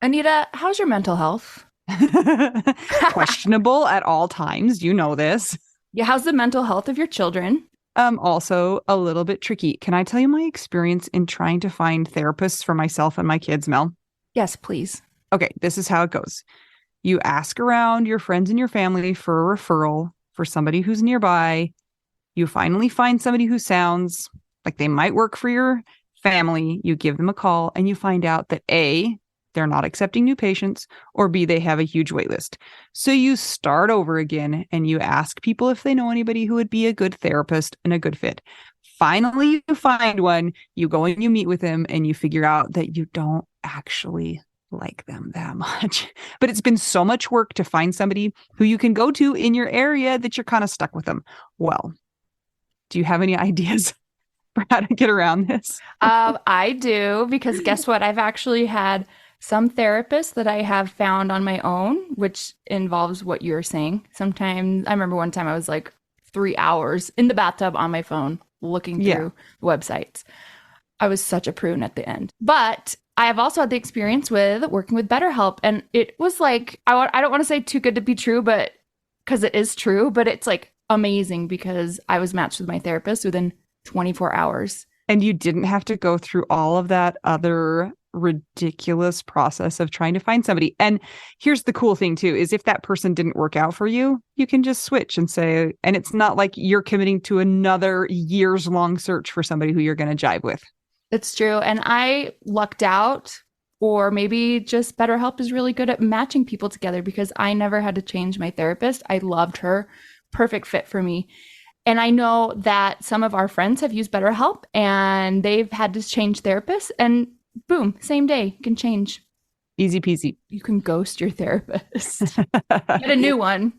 Anita, how's your mental health? Questionable at all times. You know this. Yeah, how's the mental health of your children? Also a little bit tricky. Can I tell you my experience in trying to find therapists for myself and my kids, Mel? Yes, please. Okay, this is how it goes. You ask around your friends and your family for a referral for somebody who's nearby. You finally find somebody who sounds like they might work for your family. You give them a call and you find out that A, they're not accepting new patients, or B, they have a huge wait list. So you start over again and you ask people if they know anybody who would be a good therapist and a good fit. Finally, you find one, you go and you meet with them, and you figure out that you don't actually like them that much. But it's been so much work to find somebody who you can go to in your area that you're kind of stuck with them. Well, do you have any ideas for how to get around this? I do because guess what? I've actually had some therapists that I have found on my own, which involves what you're saying. Sometimes I remember one time I was like 3 hours in the bathtub on my phone looking Yeah. through websites. I was such a prune at the end. But I have also had the experience with working with BetterHelp. And it was like, I don't want to say too good to be true, but because it is true, but it's like amazing because I was matched with my therapist within 24 hours. And you didn't have to go through all of that other ridiculous process of trying to find somebody. And here's the cool thing too, is if that person didn't work out for you, you can just switch and say, and it's not like you're committing to another years long search for somebody who you're going to jive with. It's true. And I lucked out, or maybe just BetterHelp is really good at matching people together because I never had to change my therapist. I loved her. Perfect fit for me. And I know that some of our friends have used BetterHelp and they've had to change therapists, and boom, same day, you can change. Easy peasy. You can ghost your therapist. Get a new one.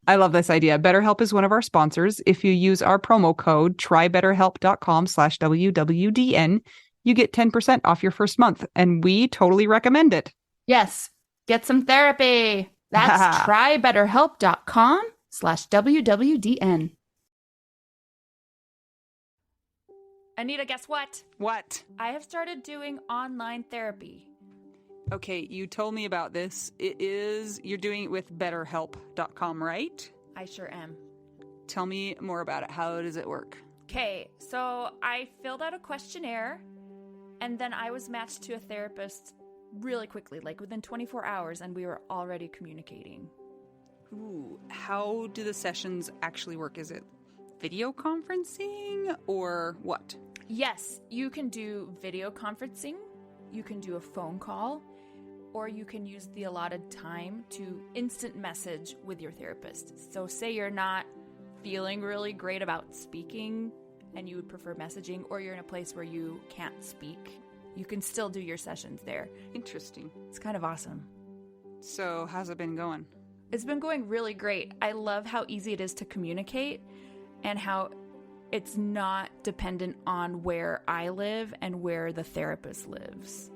I love this idea. BetterHelp is one of our sponsors. If you use our promo code trybetterhelp.com/WWDN, you get 10% off your first month. And we totally recommend it. Yes, get some therapy. That's trybetterhelp.com/WWDN. Anita, guess what? What? I have started doing online therapy. Okay, you told me about this. You're doing it with betterhelp.com, right? I sure am. Tell me more about it. How does it work? Okay, so I filled out a questionnaire and then I was matched to a therapist really quickly, like within 24 hours, and we were already communicating. Ooh, how do the sessions actually work? Is it video conferencing or what? Yes, you can do video conferencing, you can do a phone call, or you can use the allotted time to instant message with your therapist. So say you're not feeling really great about speaking and you would prefer messaging, or you're in a place where you can't speak, you can still do your sessions there. Interesting. It's kind of awesome. So how's it been going? It's been going really great. I love how easy it is to communicate and how it's not dependent on where I live and where the therapist lives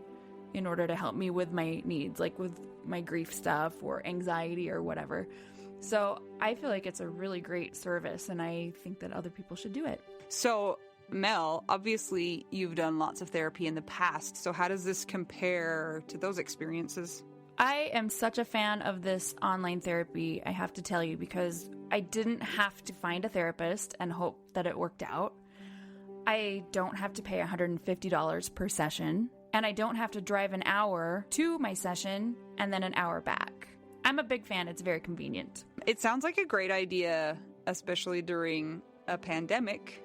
in order to help me with my needs, like with my grief stuff or anxiety or whatever. So I feel like it's a really great service, and I think that other people should do it. So, Mel, obviously you've done lots of therapy in the past. So how does this compare to those experiences? I am such a fan of this online therapy, I have to tell you, because I didn't have to find a therapist and hope that it worked out. I don't have to pay $150 per session, and I don't have to drive an hour to my session and then an hour back. I'm a big fan. It's very convenient. It sounds like a great idea, especially during a pandemic.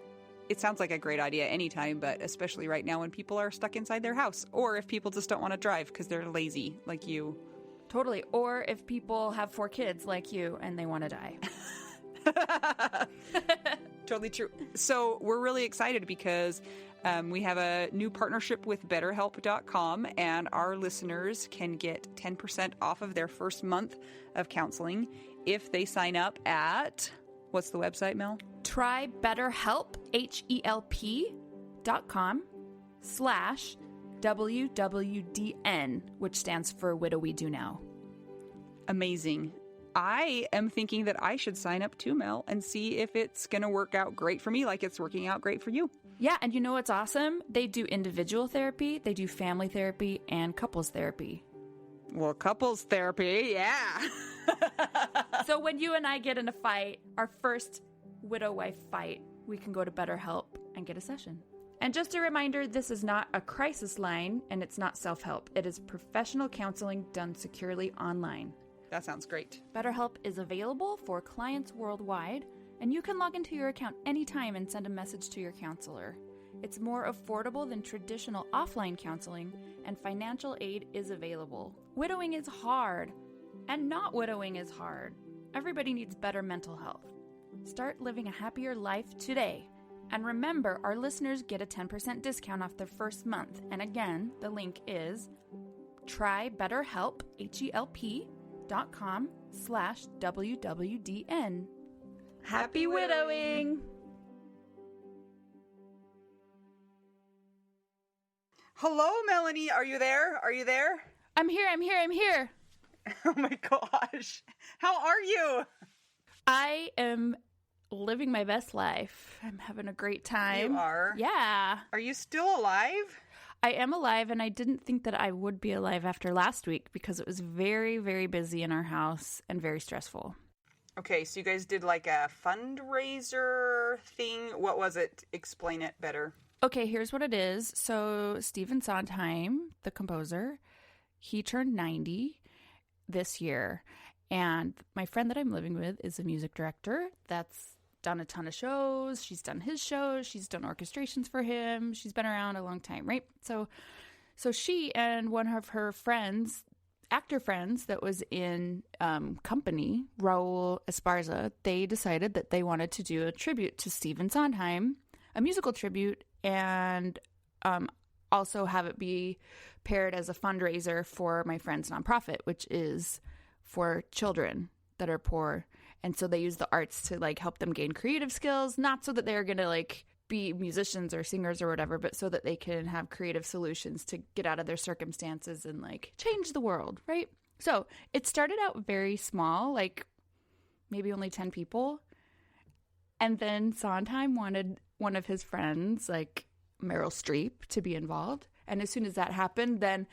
It sounds like a great idea anytime, but especially right now when people are stuck inside their house, or if people just don't want to drive because they're lazy like you. Totally. Or if people have 4 kids like you and they want to die. Totally true. So we're really excited because we have a new partnership with BetterHelp.com, and our listeners can get 10% off of their first month of counseling if they sign up at, what's the website, Mel? Try BetterHelp, HELP.com/WWDN, which stands for What Do We Do Now? Amazing. I am thinking that I should sign up too, Mel, and see if it's going to work out great for me like it's working out great for you. Yeah, and you know what's awesome? They do individual therapy, they do family therapy, and couples therapy. Well, couples therapy, yeah. So when you and I get in a fight, our first widow-wife fight, we can go to BetterHelp and get a session. And just a reminder, this is not a crisis line, and it's not self-help. It is professional counseling done securely online. That sounds great. BetterHelp is available for clients worldwide, and you can log into your account anytime and send a message to your counselor. It's more affordable than traditional offline counseling, and financial aid is available. Widowing is hard, and not widowing is hard. Everybody needs better mental health. Start living a happier life today. And remember, our listeners get a 10% discount off their first month. And again, the link is trybetterhelp.com/WWDN. Happy widowing! Hello, Melanie. Are you there? Are you there? I'm here. Oh my gosh. How are you? I am living my best life. I'm having a great time. You are? Yeah. Are you still alive? I am alive, and I didn't think that I would be alive after last week because it was very, very busy in our house and very stressful. Okay, so you guys did like a fundraiser thing. What was it? Explain it better. Okay, here's what it is. So Stephen Sondheim, the composer, he turned 90 this year. And my friend that I'm living with is a music director that's done a ton of shows. She's done his shows. She's done orchestrations for him. She's been around a long time, right? So she and one of her friends, actor friends that was in Company, Raul Esparza, they decided that they wanted to do a tribute to Stephen Sondheim, a musical tribute, and also have it be paired as a fundraiser for my friend's nonprofit, which is for children that are poor. And so they use the arts to like help them gain creative skills, not so that they're going to like be musicians or singers or whatever, but so that they can have creative solutions to get out of their circumstances and like change the world, right? So it started out very small, like maybe only 10 people. And then Sondheim wanted one of his friends, like Meryl Streep, to be involved. And as soon as that happened, then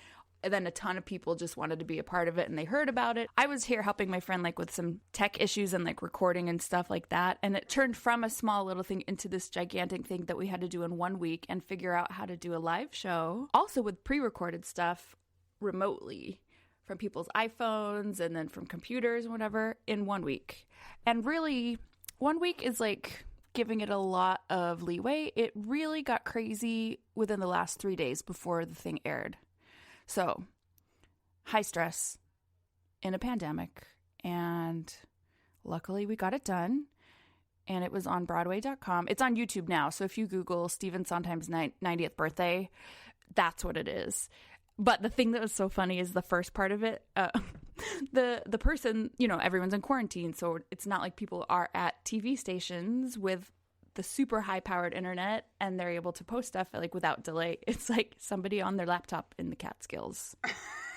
a ton of people just wanted to be a part of it, and they heard about it. I was here helping my friend like with some tech issues and like recording and stuff like that. And it turned from a small little thing into this gigantic thing that we had to do in 1 week and figure out how to do a live show, also with pre-recorded stuff remotely from people's iPhones and then from computers and whatever in 1 week. And really, 1 week is like giving it a lot of leeway. It really got crazy within the last 3 days before the thing aired. So, high stress in a pandemic, and luckily we got it done, and it was on Broadway.com. It's on YouTube now, so if you Google Stephen Sondheim's 90th birthday, that's what it is. But the thing that was so funny is the first part of it, the person, you know, everyone's in quarantine, so it's not like people are at TV stations with the super high-powered internet and they're able to post stuff like without delay. It's like somebody on their laptop in the Catskills,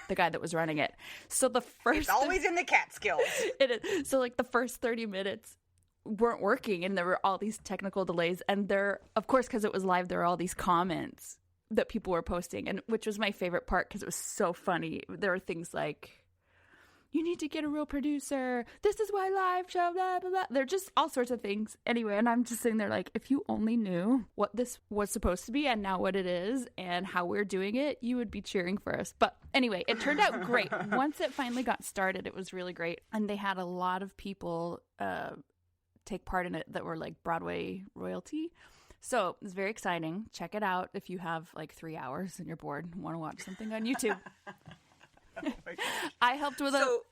the guy that was running it. So the first... It's always in the Catskills. It is. So like the first 30 minutes weren't working and there were all these technical delays. And there, of course, because it was live, there were all these comments that people were posting, and which was my favorite part because it was so funny. There were things like, you need to get a real producer. This is why live show, blah, blah, blah. They're just all sorts of things. Anyway, and I'm just sitting there like, if you only knew what this was supposed to be and now what it is and how we're doing it, you would be cheering for us. But anyway, it turned out great. Once it finally got started, it was really great. And they had a lot of people take part in it that were like Broadway royalty. So it was very exciting. Check it out if you have like 3 hours and you're bored and want to watch something on YouTube. Oh my gosh. I helped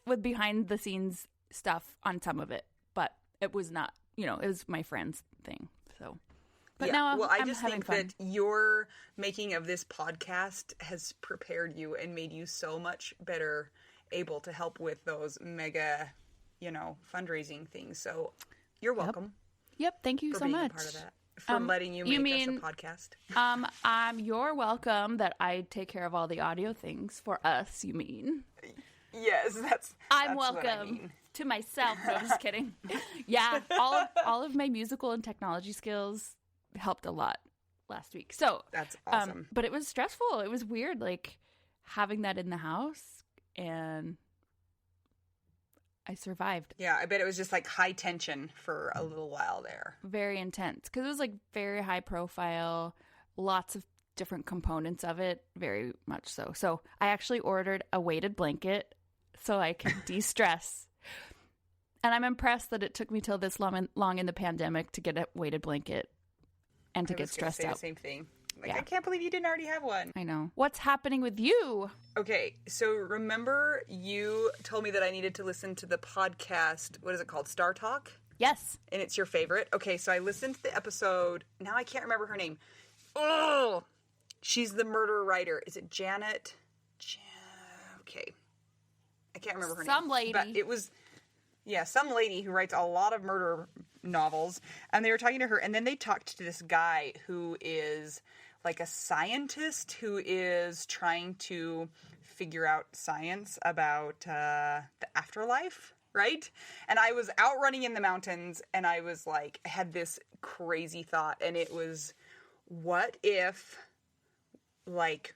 with behind the scenes stuff on some of it, but it was not, you know, it was my friend's thing. So, but yeah, now well, I'm I just having think fun. that your making of this podcast has prepared you and made you so much better able to help with those mega, you know, fundraising things. So you're welcome. Yep. Thank you for so being much. A part of that. For letting you make us a podcast. You're welcome that I take care of all the audio things for us, you mean? Yes, I'm welcome what I mean. To myself. No, just kidding. Yeah, all of my musical and technology skills helped a lot last week. So that's awesome. But it was stressful. It was weird, like having that in the house and I survived. Yeah, I bet it was just like high tension for a little while there. Very intense because it was like very high profile, lots of different components of it, very much so. So I actually ordered a weighted blanket so I could de-stress. And I'm impressed that it took me till this long in the pandemic to get a weighted blanket and to get stressed out. The same thing. Like, yeah. I can't believe you didn't already have one. I know. What's happening with you? Okay, so remember you told me that I needed to listen to the podcast, what is it called, Star Talk? Yes. And it's your favorite? Okay, so I listened to the episode. Now I can't remember her name. Oh! She's the murder writer. Is it Janet? Okay. I can't remember her name. Some lady. But it was... Yeah, some lady who writes a lot of murder novels, and they were talking to her, and then they talked to this guy who is like a scientist who is trying to figure out science about the afterlife, right? And I was out running in the mountains, and I was like, I had this crazy thought, and it was, what if, like,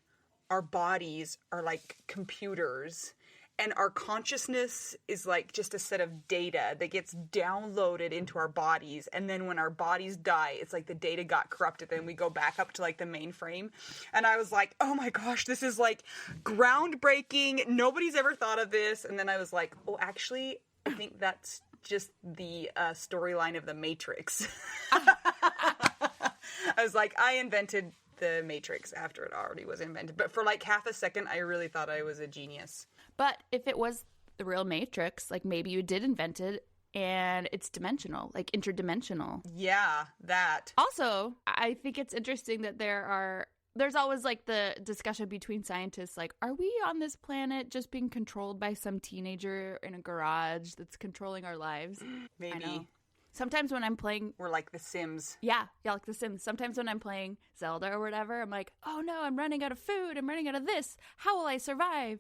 our bodies are like computers, and our consciousness is like just a set of data that gets downloaded into our bodies. And then when our bodies die, it's like the data got corrupted and we go back up to like the mainframe. And I was like, oh my gosh, this is like groundbreaking. Nobody's ever thought of this. And then I was like, oh, actually, I think that's just the storyline of The Matrix. I was like, I invented The Matrix after it already was invented. But for like half a second, I really thought I was a genius. But if it was the real Matrix, like maybe you did invent it and it's dimensional, like interdimensional. Yeah, that. Also, I think it's interesting that there's always like the discussion between scientists, like, are we on this planet just being controlled by some teenager in a garage that's controlling our lives? Maybe. I know. Sometimes when I'm playing... We're like The Sims. Yeah, like The Sims. Sometimes when I'm playing Zelda or whatever, I'm like, oh no, I'm running out of food. I'm running out of this. How will I survive?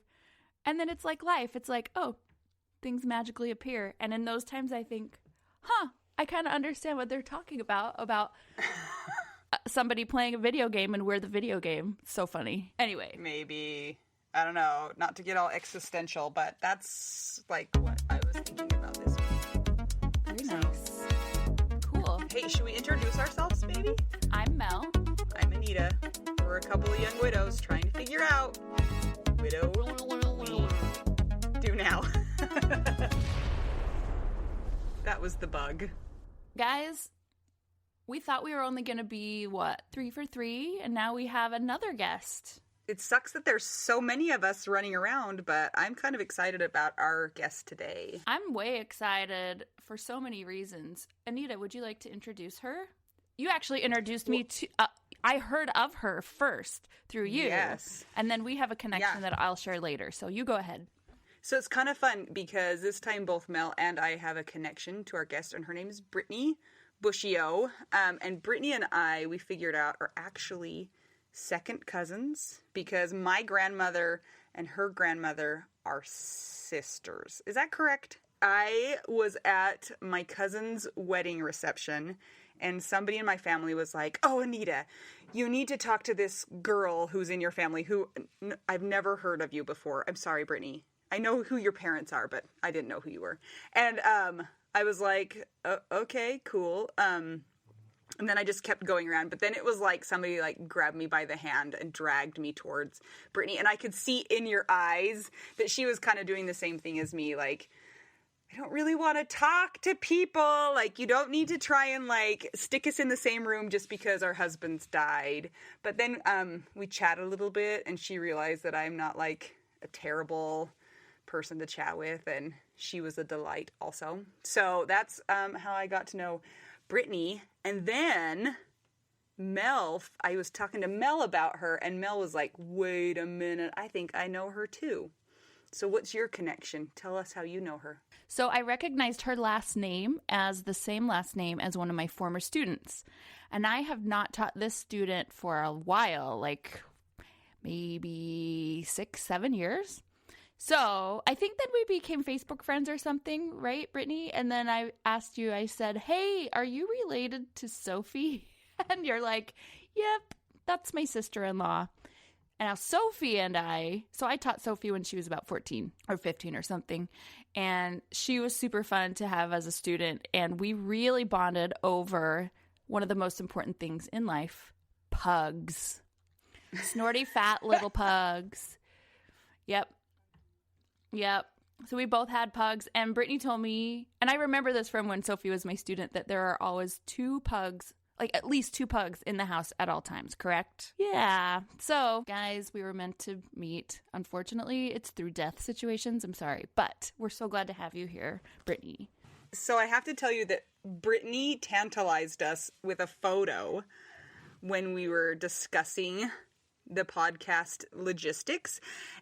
And then it's like life. It's like, oh, things magically appear. And in those times I think, I kind of understand what they're talking about somebody playing a video game and we're the video game. So funny. Anyway. Maybe. I don't know. Not to get all existential, but that's like what I was thinking about this week. Very nice. Cool. Hey, should we introduce ourselves, maybe? I'm Mel. I'm Anita. We're a couple of young widows trying to figure out widow do now. That was the bug. Guys, we thought we were only going to be, 3 for 3, and now we have another guest. It sucks that there's so many of us running around, but I'm kind of excited about our guest today. I'm way excited for so many reasons. Anita, would you like to introduce her? You actually introduced me to... I heard of her first through you. Yes. And then we have a connection that I'll share later. So you go ahead. So it's kind of fun because this time both Mel and I have a connection to our guest, and her name is Brittany Bussio. And Brittany and I, we figured out, are actually second cousins because my grandmother and her grandmother are sisters. Is that correct? I was at my cousin's wedding reception, and somebody in my family was like, oh, Anita, you need to talk to this girl who's in your family who I've never heard of you before. I'm sorry, Brittany. I know who your parents are, but I didn't know who you were. And I was like, okay, cool. And then I just kept going around. But then it was like somebody like grabbed me by the hand and dragged me towards Brittany. And I could see in your eyes that she was kind of doing the same thing as me. Like, I don't really want to talk to people. Like, you don't need to try and like stick us in the same room just because our husbands died. But then we chatted a little bit, and she realized that I'm not like a terrible person to chat with, and she was a delight also. So that's how I got to know Brittany. And then Mel, I was talking to Mel about her, and Mel was like, wait a minute, I think I know her too. So what's your connection? Tell us how you know her. So I recognized her last name as the same last name as one of my former students. And I have not taught this student for a while, like maybe 6-7 years. So I think that we became Facebook friends or something, right, Brittany? And then I asked you, I said, hey, are you related to Sophie? And you're like, yep, that's my sister-in-law. And now Sophie and so I taught Sophie when she was about 14 or 15 or something. And she was super fun to have as a student. And we really bonded over one of the most important things in life, pugs. Snorty, fat little pugs. Yep. So we both had pugs. And Brittany told me, and I remember this from when Sophie was my student, that there are always two pugs, like at least two pugs in the house at all times, correct? Yeah. So, guys, we were meant to meet. Unfortunately, it's through death situations. I'm sorry. But we're so glad to have you here, Brittany. So I have to tell you that Brittany tantalized us with a photo when we were discussing the podcast logistics.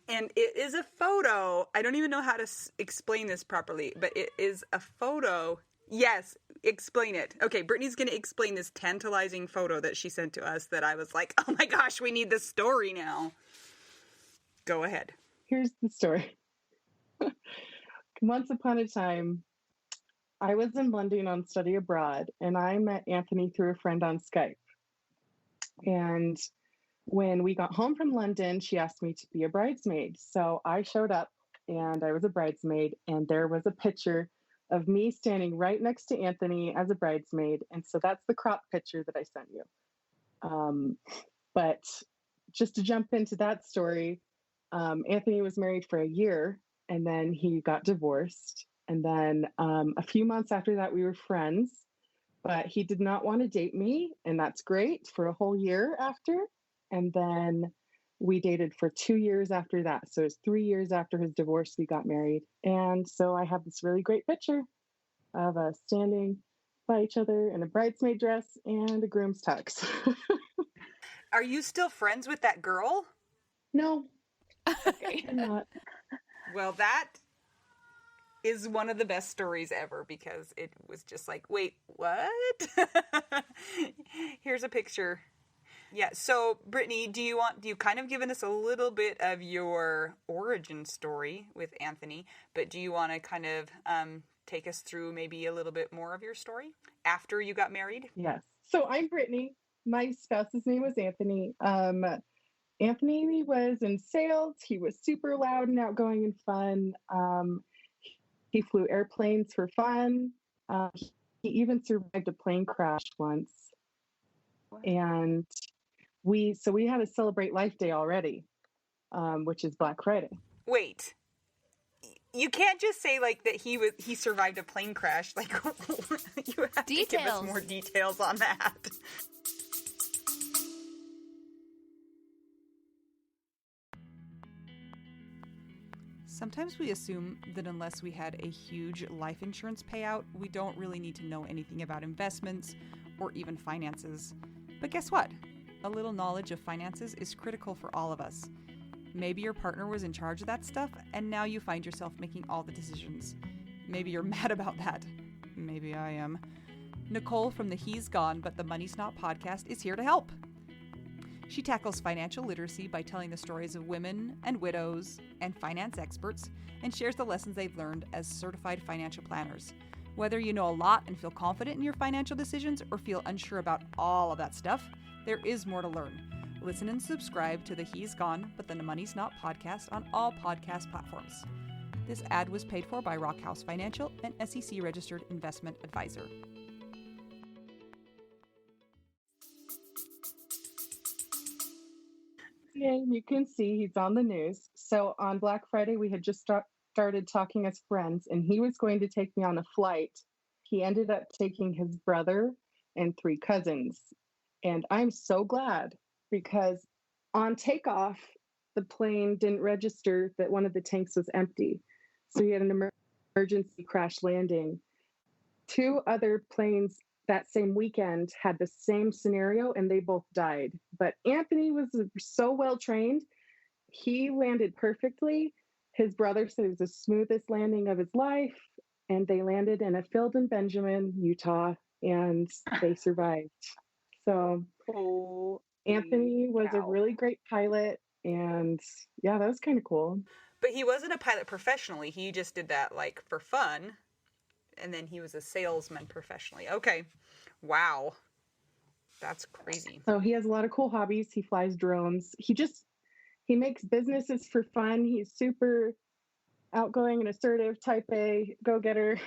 And it is a photo. I don't even know how to explain this properly, but it is a photo. Yes, explain it. Okay, Brittany's going to explain this tantalizing photo that she sent to us that I was like, oh my gosh, we need this story now. Go ahead. Here's the story. Once upon a time, I was in London on study abroad, and I met Anthony through a friend on Skype. And when we got home from London, she asked me to be a bridesmaid. So I showed up, and I was a bridesmaid, and there was a picture of me standing right next to Anthony as a bridesmaid. And so that's the crop picture that I sent you. But just to jump into that story, Anthony was married for a year, and then he got divorced. And then a few months after that, we were friends, but he did not want to date me. And that's great for a whole year after. And then we dated for 2 years after that. So it was 3 years after his divorce, we got married. And so I have this really great picture of us standing by each other in a bridesmaid dress and a groom's tux. Are you still friends with that girl? No. Okay. I'm not. Well, that is one of the best stories ever because it was just like, wait, what? Here's a picture. Yeah. So, Brittany, do you kind of given us a little bit of your origin story with Anthony, but do you want to kind of take us through maybe a little bit more of your story after you got married? Yes. So I'm Brittany. My spouse's name was Anthony. Anthony was in sales. He was super loud and outgoing and fun. He flew airplanes for fun. He even survived a plane crash once. Wow. And we had a Celebrate Life Day already, which is Black Friday. Wait, you can't just say like that he survived a plane crash. Like you have to give us more details on that. Sometimes we assume that unless we had a huge life insurance payout, we don't really need to know anything about investments or even finances. But guess what? A little knowledge of finances is critical for all of us. Maybe your partner was in charge of that stuff, and now you find yourself making all the decisions. Maybe you're mad about that. Maybe I am. Nicole from the He's Gone But the Money's Not podcast is here to help. She tackles financial literacy by telling the stories of women and widows and finance experts and shares the lessons they've learned as certified financial planners. Whether you know a lot and feel confident in your financial decisions or feel unsure about all of that stuff, there is more to learn. Listen and subscribe to the He's Gone But the Money's Not podcast on all podcast platforms. This ad was paid for by Rockhouse Financial, an SEC registered investment advisor. Yeah, you can see he's on the news. So on Black Friday, we had just started talking as friends, and he was going to take me on a flight. He ended up taking his brother and 3 cousins. And I'm so glad because on takeoff, the plane didn't register that one of the tanks was empty. So he had an emergency crash landing. 2 other planes that same weekend had the same scenario and they both died. But Anthony was so well trained. He landed perfectly. His brother said it was the smoothest landing of his life. And they landed in a field in Benjamin, Utah, and they survived. So Anthony was a really great pilot. And yeah, that was kind of cool. But he wasn't a pilot professionally. He just did that like for fun. And then he was a salesman professionally. Okay. Wow. That's crazy. So he has a lot of cool hobbies. He flies drones. He makes businesses for fun. He's super outgoing and assertive, type A, go-getter.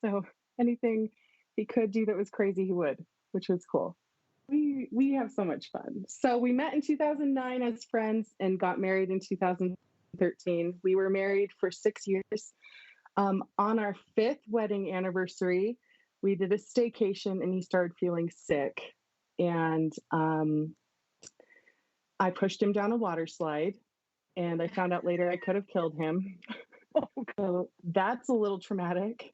So anything he could do that was crazy, he would, which was cool. We have so much fun. So we met in 2009 as friends and got married in 2013. We were married for 6 years. On our 5th wedding anniversary, we did a staycation and he started feeling sick. And I pushed him down a water slide and I found out later I could have killed him. So that's a little traumatic.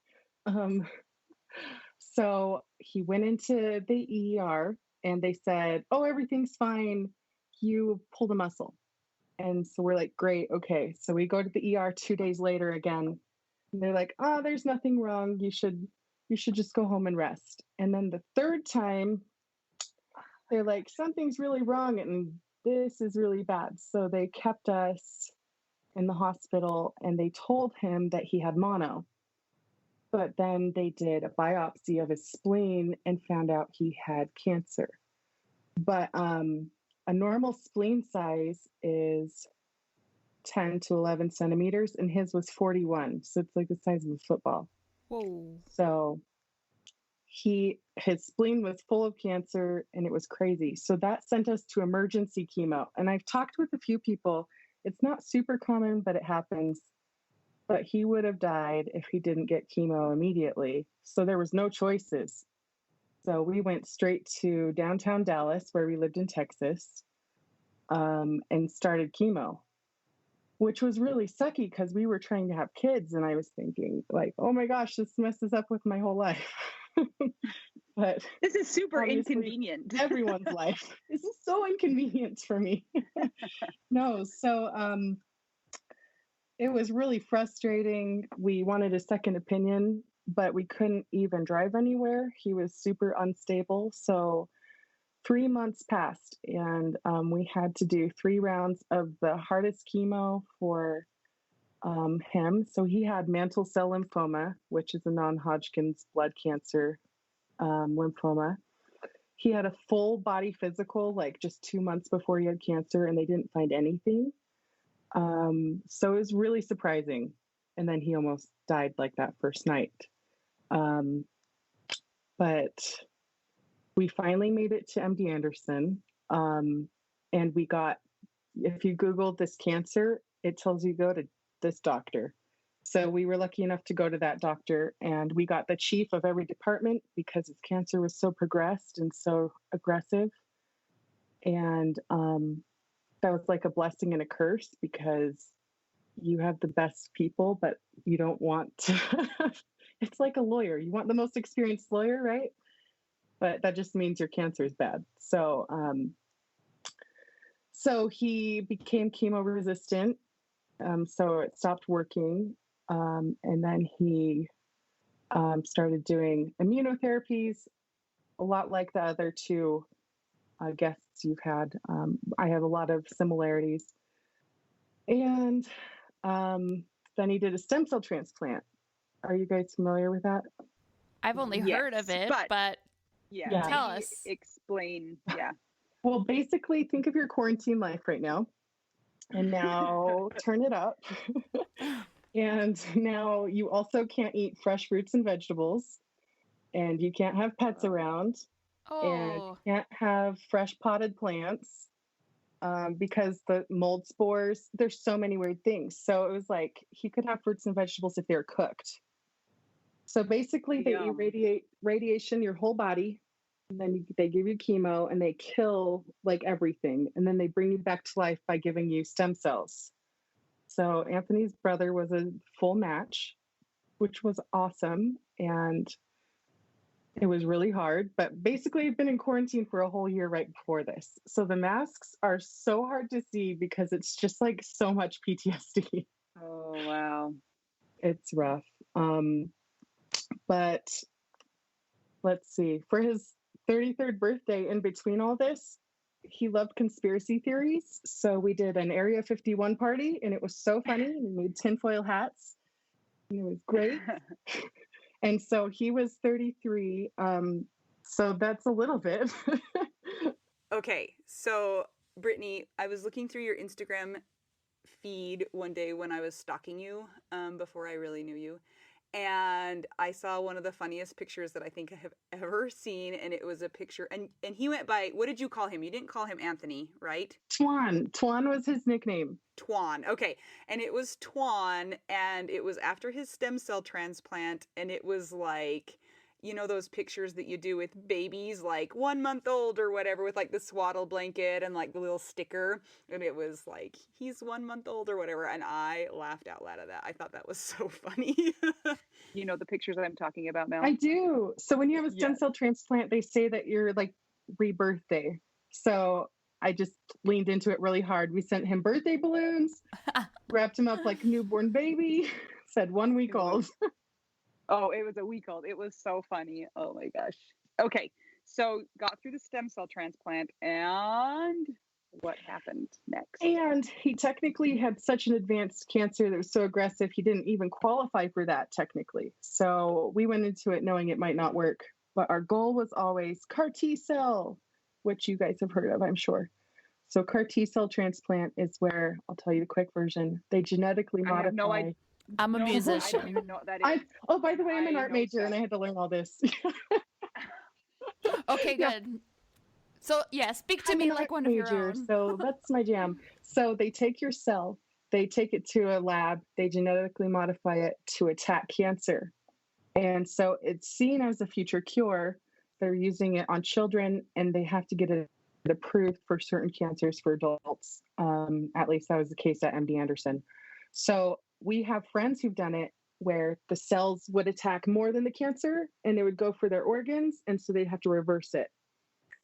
So he went into the ER and they said, oh, everything's fine. You pulled a muscle. And so we're like, great. Okay. So we go to the ER 2 days later again. And they're like, oh, there's nothing wrong. You should just go home and rest. And then the third time, they're like, something's really wrong and this is really bad. So they kept us in the hospital and they told him that he had mono. But then they did a biopsy of his spleen and found out he had cancer. But a normal spleen size is 10 to 11 centimeters, and his was 41. So it's like the size of a football. Whoa. So his spleen was full of cancer, and it was crazy. So that sent us to emergency chemo. And I've talked with a few people. It's not super common, but it happens. But he would have died if he didn't get chemo immediately. So there was no choices. So we went straight to downtown Dallas, where we lived in Texas, and started chemo, which was really sucky because we were trying to have kids. And I was thinking, like, oh my gosh, this messes up with my whole life. But this is super inconvenient. Everyone's life. This is so inconvenient for me. No, so it was really frustrating. We wanted a second opinion, but we couldn't even drive anywhere. He was super unstable. So 3 months passed and we had to do 3 rounds of the hardest chemo for him. So he had mantle cell lymphoma, which is a non-Hodgkin's blood cancer lymphoma. He had a full body physical, like just 2 months before he had cancer, and they didn't find anything. So it was really surprising. And then he almost died like that first night. But we finally made it to MD Anderson. And we got, if you Google this cancer, it tells you go to this doctor. So we were lucky enough to go to that doctor, and we got the chief of every department because his cancer was so progressed and so aggressive. And that was like a blessing and a curse because you have the best people, but you don't want to. It's like a lawyer. You want the most experienced lawyer, right? But that just means your cancer is bad. So, so he became chemo resistant. So it stopped working. And then he started doing immunotherapies, a lot like the other 2 guests you've had. I have a lot of similarities. And then he did a stem cell transplant. Are you guys familiar with that? I've only heard of it, but yeah, tell us. Explain. Yeah. Well, basically, think of your quarantine life right now. And now turn it up. And now you also can't eat fresh fruits and vegetables. And you can't have pets around. And you can't have fresh potted plants because the mold spores, there's so many weird things. So it was like he could have fruits and vegetables if they're cooked. So basically they irradiate radiation your whole body, and then they give you chemo and they kill like everything. And then they bring you back to life by giving you stem cells. So Anthony's brother was a full match, which was awesome. And it was really hard, but basically I've been in quarantine for a whole year right before this. So the masks are so hard to see because it's just like so much PTSD. Oh, wow. It's rough. But let's see, for his 33rd birthday, in between all this, he loved conspiracy theories. So we did an Area 51 party and it was so funny. We made tinfoil hats and it was great. And so he was 33. So that's a little bit. Okay. So Brittany, I was looking through your Instagram feed one day when I was stalking you before I really knew you. And I saw one of the funniest pictures that I think I have ever seen. And it was a picture. And he went by, what did you call him? You didn't call him Anthony, right? Twan. Twan was his nickname. Twan. Okay. And it was Twan. And it was after his stem cell transplant. And it was like, you know, those pictures that you do with babies, like 1 month old or whatever, with like the swaddle blanket and like the little sticker. And it was like, he's 1 month old or whatever. And I laughed out loud at that. I thought that was so funny. You know the pictures that I'm talking about, Mel? I do. So when you have a stem cell transplant, they say that you're like rebirthday. So I just leaned into it really hard. We sent him birthday balloons, wrapped him up like a newborn baby, said 1 week old. Oh, it was a week old. It was so funny. Oh my gosh. Okay. So got through the stem cell transplant, and what happened next? And he technically had such an advanced cancer that was so aggressive, he didn't even qualify for that technically. So we went into it knowing it might not work. But our goal was always CAR T cell, which you guys have heard of, I'm sure. So CAR T cell transplant is where, I'll tell you the quick version, they genetically modify. I have no idea. I'm a musician. I don't even know what that is. Oh, by the way, I'm an art major stuff. and I had to learn all this. Okay, good. So yeah, speak to me like one of your own. So that's my jam. So they take your cell, they take it to a lab, they genetically modify it to attack cancer. And so it's seen as a future cure. They're using it on children and they have to get it approved for certain cancers for adults. At least that was the case at MD Anderson. So we have friends who've done it where the cells would attack more than the cancer and they would go for their organs. And so they'd have to reverse it.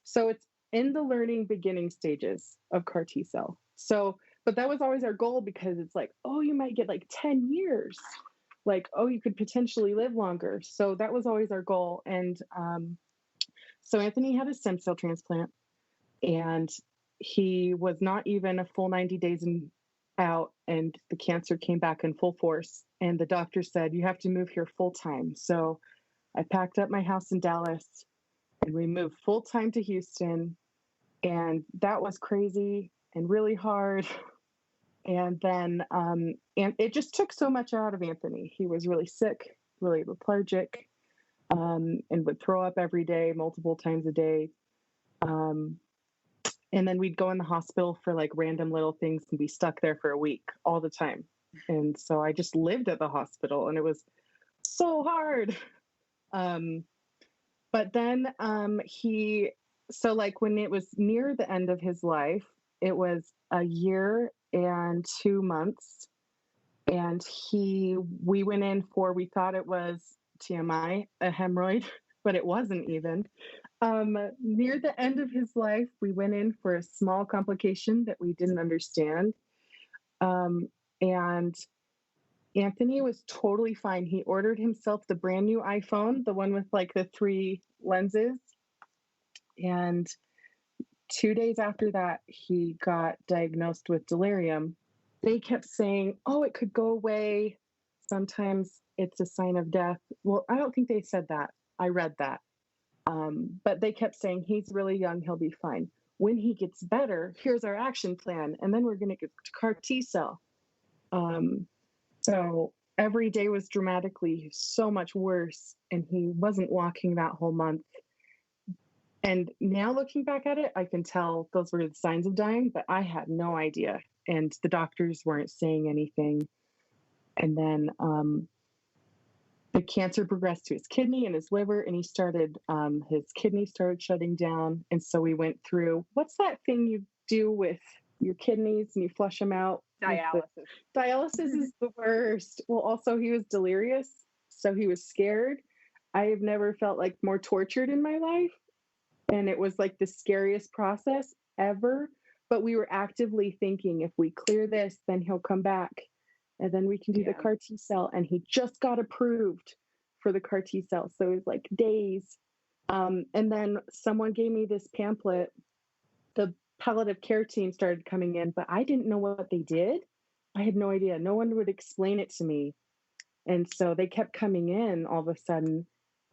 So it's in the learning beginning stages of CAR T cell. So, but that was always our goal because it's like, oh, you might get like 10 years. Like, oh, you could potentially live longer. So that was always our goal. And so Anthony had a stem cell transplant and he was not even a full 90 days out and the cancer came back in full force. And the doctor said, you have to move here full time. So I packed up my house in Dallas and we moved full time to Houston. And that was crazy and really hard. And then and it just took so much out of Anthony. He was really sick, really lethargic, and would throw up every day, multiple times a day. And then we'd go in the hospital for like random little things and be stuck there for a week all the time. And so I just lived at the hospital and it was so hard. But then so like when it was near the end of his life, it was a year and 2 months. And we went in for, we thought it was TMI, a hemorrhoid, but it wasn't even. Near the end of his life, we went in for a small complication that we didn't understand. And Anthony was totally fine. He ordered himself the brand new iPhone, the one with like the 3 lenses. And 2 days after that, he got diagnosed with delirium. They kept saying, oh, it could go away. Sometimes it's a sign of death. Well, I don't think they said that. I read that. But they kept saying, he's really young, he'll be fine. When he gets better, here's our action plan. And then we're going to get to CAR T cell. So every day was dramatically so much worse. And he wasn't walking that whole month. And now looking back at it, I can tell those were the signs of dying, but I had no idea. And the doctors weren't saying anything. And then the cancer progressed to his kidney and his liver, and his kidney started shutting down. And so we went through, what's that thing you do with your kidneys and you flush them out? Dialysis. Dialysis is the worst. Well, also he was delirious, so he was scared. I have never felt like more tortured in my life. And it was like the scariest process ever. But we were actively thinking, if we clear this, then he'll come back. And then we can do the CAR T cell. And he just got approved for the CAR T cell. So it was like days. And then someone gave me this pamphlet. The palliative care team started coming in, but I didn't know what they did. I had no idea. No one would explain it to me. And so they kept coming in all of a sudden.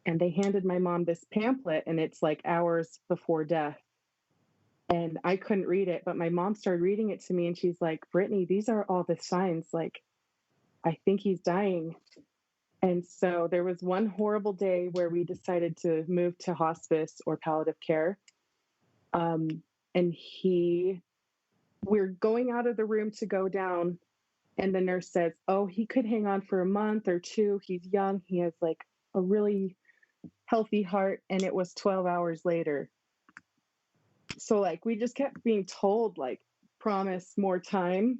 And they handed my mom this pamphlet, and it's like hours before death. And I couldn't read it, but my mom started reading it to me and she's like, Brittany, these are all the signs. Like, I think he's dying. And so there was one horrible day where we decided to move to hospice or palliative care. And we're going out of the room to go down. And the nurse says, oh, he could hang on for a month or two. He's young. He has like a really healthy heart. And it was 12 hours later. So like, we just kept being told, like, promise more time.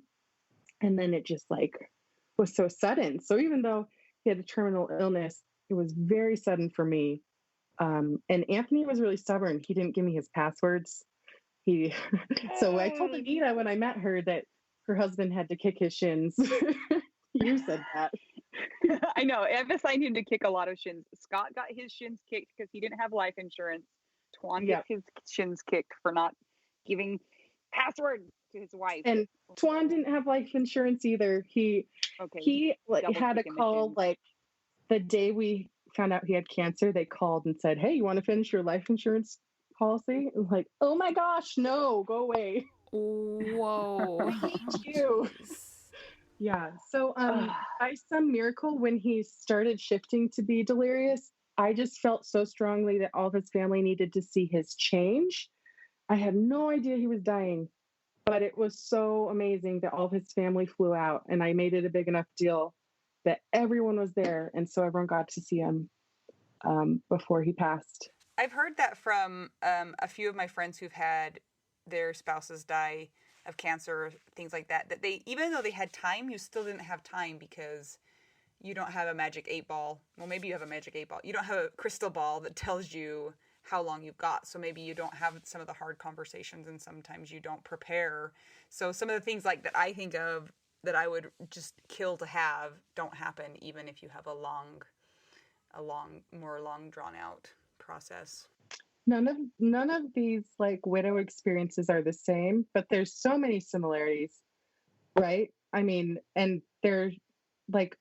And then it just like was so sudden. So even though he had a terminal illness, it was very sudden for me. And Anthony was really stubborn. He didn't give me his passwords. So I told Anita when I met her that her husband had to kick his shins. You said that. I know. I've assigned him to kick a lot of shins. Scott got his shins kicked because he didn't have life insurance. Twan gets his shins kicked for not giving password to his wife. And Twan didn't have life insurance either. He had a call like the day we found out he had cancer. They called and said, hey, you want to finish your life insurance policy? And like, oh my gosh, no, go away. Whoa. I hate you. Yeah. So by some miracle, when he started shifting to be delirious, I just felt so strongly that all of his family needed to see his change. I had no idea he was dying, but it was so amazing that all of his family flew out, and I made it a big enough deal that everyone was there. And so everyone got to see him before he passed. I've heard that from a few of my friends who've had their spouses die of cancer, things like that, that they, even though they had time, you still didn't have time because you don't have a magic 8-ball. Well, maybe you have a magic 8-ball. You don't have a crystal ball that tells you how long you've got. So maybe you don't have some of the hard conversations, and sometimes you don't prepare. So some of the things like that I think of that I would just kill to have don't happen, even if you have a long drawn out process. None of these like widow experiences are the same, but there's so many similarities, right? I mean, and they're like,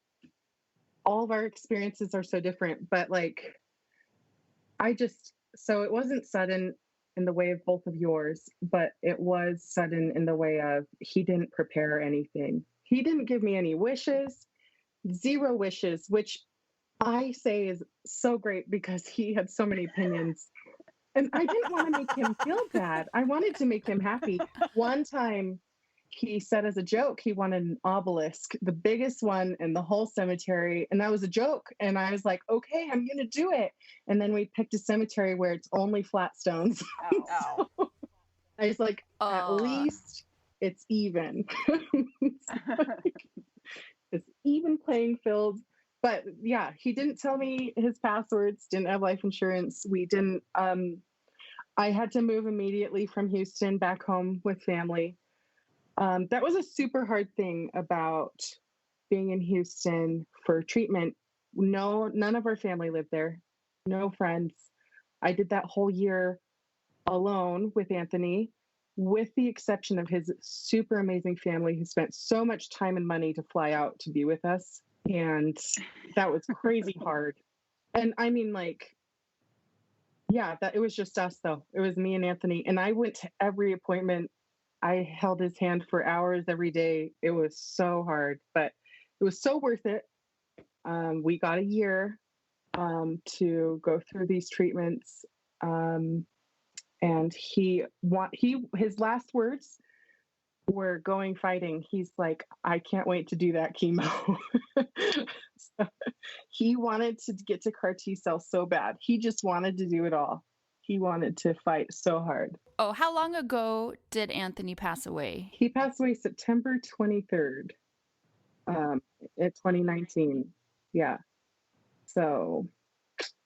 all of our experiences are so different, but like, so it wasn't sudden in the way of both of yours, but it was sudden in the way of he didn't prepare anything. He didn't give me any wishes, 0 wishes, which I say is so great because he had so many opinions. And I didn't want to make him feel bad. I wanted to make him happy. One time he said as a joke, he wanted an obelisk, the biggest one in the whole cemetery. And that was a joke. And I was like, okay, I'm going to do it. And then we picked a cemetery where it's only flat stones. Oh. So I was like, at least it's even. It's even playing field. But yeah, he didn't tell me his passwords, didn't have life insurance. We didn't, I had to move immediately from Houston back home with family. That was a super hard thing about being in Houston for treatment. No, none of our family lived there. No friends. I did that whole year alone with Anthony, with the exception of his super amazing family who spent so much time and money to fly out to be with us. And that was crazy hard. And I mean, like, yeah, it was just us though. It was me and Anthony. And I went to every appointment. I held his hand for hours every day. It was so hard, but it was so worth it. We got a year to go through these treatments. And his last words were going fighting. He's like, I can't wait to do that chemo. So he wanted to get to CAR T cells so bad. He just wanted to do it all. He wanted to fight so hard. Oh, how long ago did Anthony pass away? He passed away September 23rd, in 2019. Yeah. So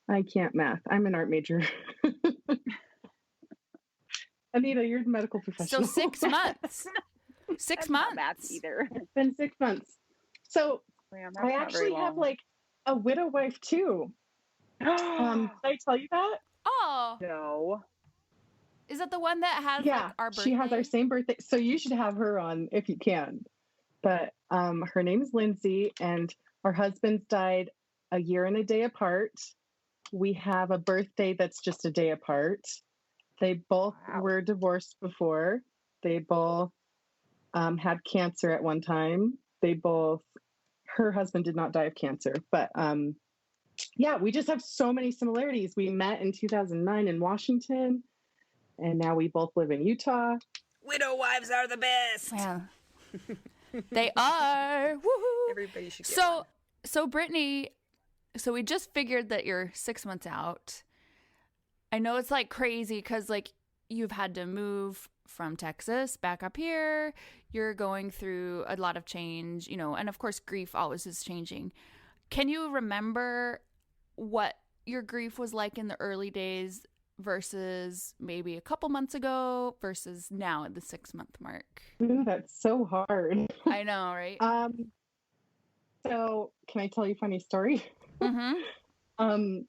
I can't math. I'm an art major. Anita, you're the medical professional. So 6 months. 6 months. Not math either. It's been 6 months. So I actually have like a widow wife too. Did I tell you that? Oh. No. Is that the one that has like our birthday? She has our same birthday. So you should have her on if you can. But her name is Lindsay, and our husbands died a year and a day apart. We have a birthday that's just a day apart. They both were divorced before. They both had cancer at one time. Her husband did not die of cancer, but yeah, we just have so many similarities. We met in 2009 in Washington, and now we both live in Utah. Widow wives are the best. Yeah. They are. Woohoo! Everybody should get one. So Brittany, so we just figured that you're 6 months out. I know it's like crazy because like you've had to move from Texas back up here. You're going through a lot of change, you know, and of course grief always is changing. Can you remember what your grief was like in the early days versus maybe a couple months ago versus now at the 6 month mark? Ooh, that's so hard. I know, right? So can I tell you a funny story? Mm-hmm.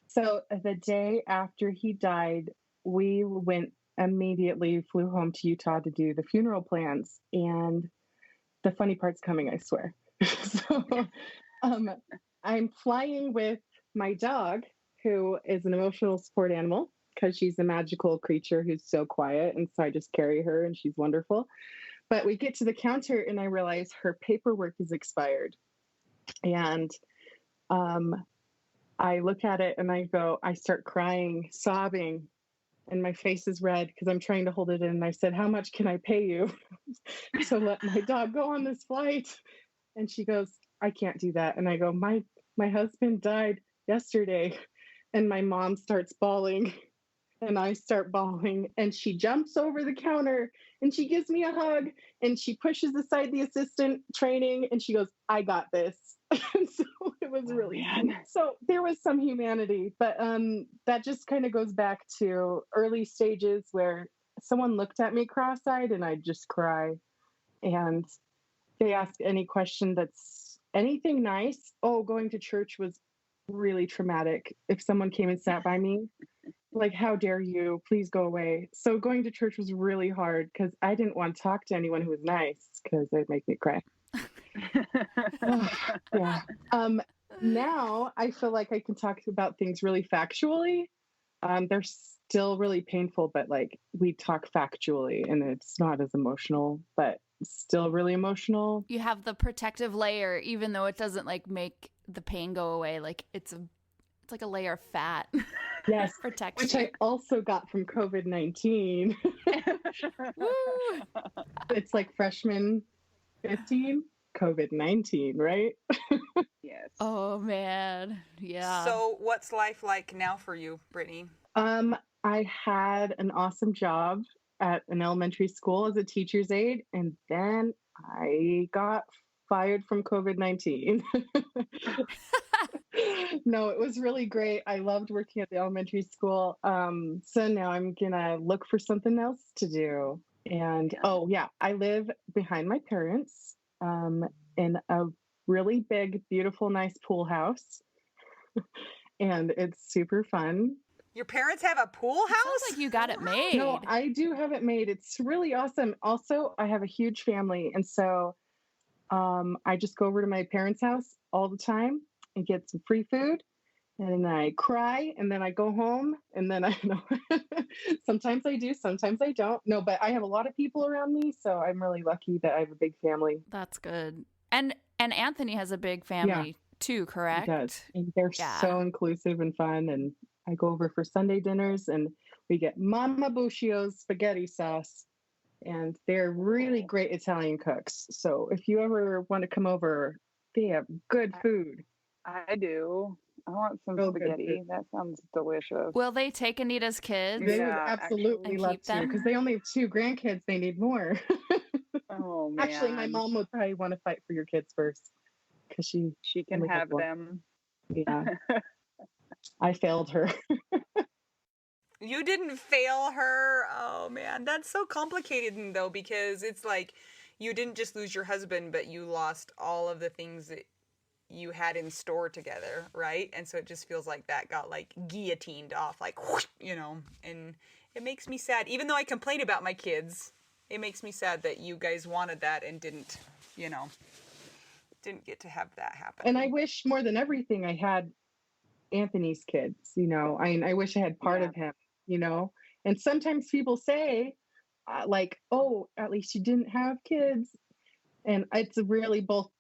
So the day after he died, we flew home to Utah to do the funeral plans. And the funny part's coming, I swear. So I'm flying with my dog, who is an emotional support animal, because she's a magical creature who's so quiet. And so I just carry her and she's wonderful. But we get to the counter and I realize her paperwork is expired. And I look at it and I start crying, sobbing, and my face is red because I'm trying to hold it in. And I said, "How much can I pay you to let my dog go on this flight?" And she goes, "I can't do that." And I go, my husband died yesterday." And my mom starts bawling and I start bawling, and she jumps over the counter and she gives me a hug and she pushes aside the assistant training and she goes, "I got this." And so it was really so there was some humanity, but that just kind of goes back to early stages where someone looked at me cross-eyed and I'd just cry, and they ask any question that's anything nice. Oh, going to church was really traumatic. If someone came and sat by me, like, "How dare you, please go away." So going to church was really hard because I didn't want to talk to anyone who was nice because they'd make me cry. Yeah. Now I feel like I can talk about things really factually. They're still really painful, but like we talk factually and it's not as emotional, but still really emotional. You have the protective layer, even though it doesn't like make the pain go away. Like it's like a layer of fat. Yes. Protection. Which I also got from COVID-19. Woo! It's like freshman 15, COVID-19, right? Yes. Oh man. Yeah. So what's life like now for you, Brittany? I had an awesome job at an elementary school as a teacher's aide, and then I got fired from COVID-19. No, it was really great. I loved working at the elementary school. So now I'm gonna look for something else to do. And oh yeah, I live behind my parents in a really big, beautiful, nice pool house. And it's super fun. Your parents have a pool house? Sounds like you got it made. No, I do have it made. It's really awesome. Also, I have a huge family. And so I just go over to my parents' house all the time and get some free food. And then I cry and then I go home and then I know sometimes I do, sometimes I don't. No, but I have a lot of people around me. So I'm really lucky that I have a big family. That's good. And Anthony has a big family too, correct? He does. And they're so inclusive and fun. And I go over for Sunday dinners and we get Mama Buscio's spaghetti sauce. And they're really great Italian cooks. So if you ever want to come over, they have good food. I do. I want some spaghetti. That sounds delicious. Will they take Anita's kids? They would absolutely actually, love to, because they only have 2 grandkids. They need more. Oh man! Actually, my mom would probably want to fight for your kids first, because she can have them. Yeah, I failed her. You didn't fail her. Oh man, that's so complicated though, because it's like you didn't just lose your husband, but you lost all of the things that you had in store together, right? And so it just feels like that got like guillotined off, like whoosh, you know. And it makes me sad, even though I complain about my kids. It makes me sad that you guys wanted that and didn't, you know, didn't get to have that happen. And I wish more than everything I had Anthony's kids. You know, I wish I had part of him. You know, And sometimes people say, like, oh, at least you didn't have kids. And it's really both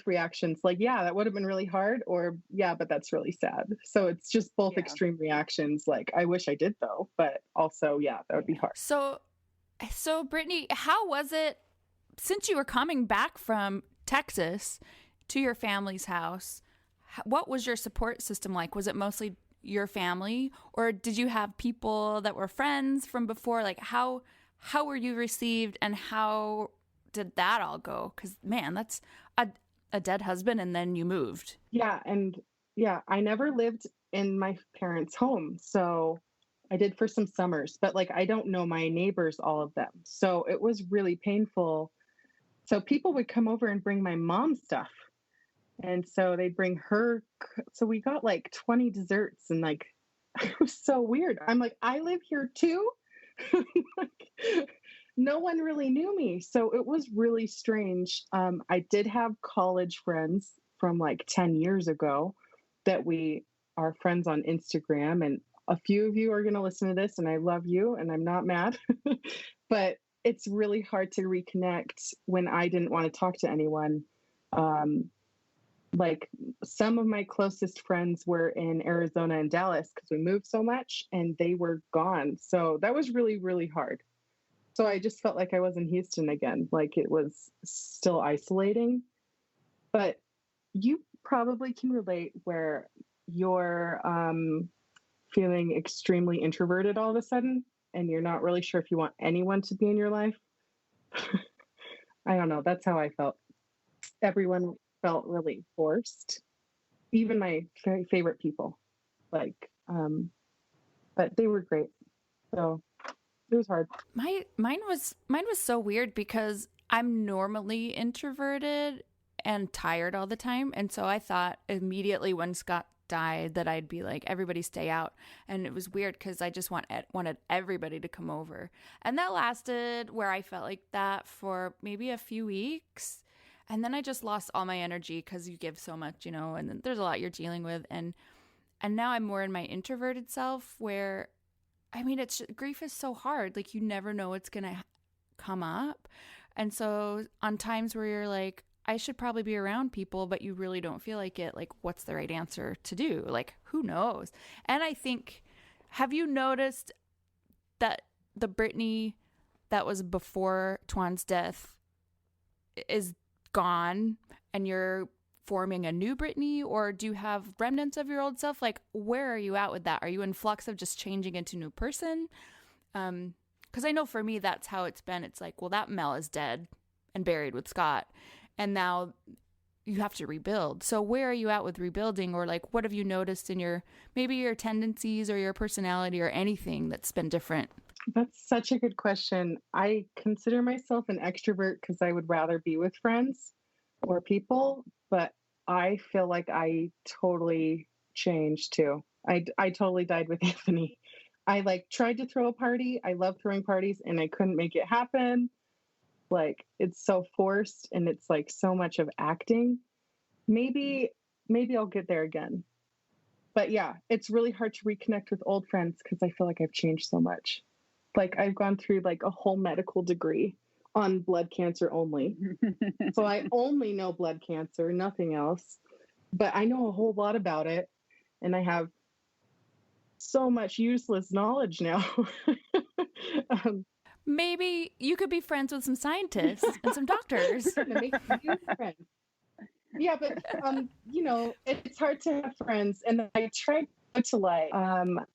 reactions. Like, yeah, that would have been really hard, or yeah, but that's really sad. So it's just both extreme reactions. Like, I wish I did though, but also, yeah, that would be hard. So Brittany, how was it since you were coming back from Texas to your family's house? What was your support system like? Was it mostly your family, or did you have people that were friends from before? Like, how were you received, and how did that all go? Because, man, that's a dead husband, and then you moved. Yeah, and yeah, I never lived in my parents' home, so I did for some summers, but like I don't know my neighbors, all of them, so it was really painful. So people would come over and bring my mom stuff. And so they'd bring her. So we got like 20 desserts, and like, it was so weird. I'm like, I live here too. Like, no one really knew me. So it was really strange. I did have college friends from like 10 years ago that we are friends on Instagram. And a few of you are going to listen to this, and I love you and I'm not mad, but it's really hard to reconnect when I didn't want to talk to anyone. Like, some of my closest friends were in Arizona and Dallas because we moved so much, and they were gone. So that was really, really hard. So I just felt like I was in Houston again. Like, it was still isolating. But you probably can relate where you're feeling extremely introverted all of a sudden, and you're not really sure if you want anyone to be in your life. I don't know. That's how I felt. Everyone felt really forced, even my favorite people, like, but they were great. So it was hard. Mine was so weird because I'm normally introverted and tired all the time. And so I thought immediately when Scott died that I'd be like, everybody stay out. And it was weird because I just wanted everybody to come over. And that lasted where I felt like that for maybe a few weeks. And then I just lost all my energy because you give so much, you know, and then there's a lot you're dealing with. And now I'm more in my introverted self where, I mean, grief is so hard. Like, you never know what's going to come up. And so on times where you're like, I should probably be around people, but you really don't feel like it. Like, what's the right answer to do? Like, who knows? And I think, have you noticed that the Brittany that was before Twan's death is gone and you're forming a new Brittany, or do you have remnants of your old self? Like, where are you at with that? Are you in flux of just changing into a new person? Because I know for me, that's how it's been. It's like, well, that Mel is dead and buried with Scott, and now you have to rebuild. So where are you at with rebuilding, or like, what have you noticed in maybe your tendencies or your personality or anything that's been different? That's such a good question. I consider myself an extrovert because I would rather be with friends or people, but I feel like I totally changed too. I totally died with Anthony. I like tried to throw a party. I love throwing parties, and I couldn't make it happen. Like, it's so forced, and it's like so much of acting. Maybe I'll get there again. But yeah, it's really hard to reconnect with old friends because I feel like I've changed so much. Like, I've gone through like a whole medical degree on blood cancer only. So I only know blood cancer, nothing else. But I know a whole lot about it. And I have so much useless knowledge now. Maybe you could be friends with some scientists and some doctors. To make new friends. Yeah, but you know, it's hard to have friends. And I tried to like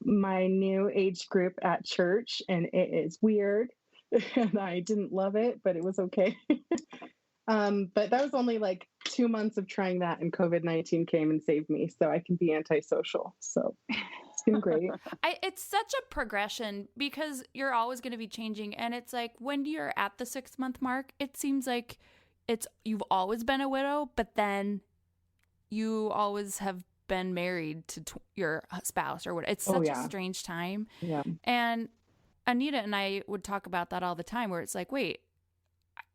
my new age group at church, and it is weird. And I didn't love it, but it was okay. But that was only like 2 months of trying that, and COVID-19 came and saved me, so I can be antisocial. So it's been great. It's such a progression because you're always going to be changing. And it's like when you're at the 6-month mark, it seems like you've always been a widow, but then you always have been married to your spouse or what. It's such a strange time. Yeah. And Anita and I would talk about that all the time, where it's like, wait,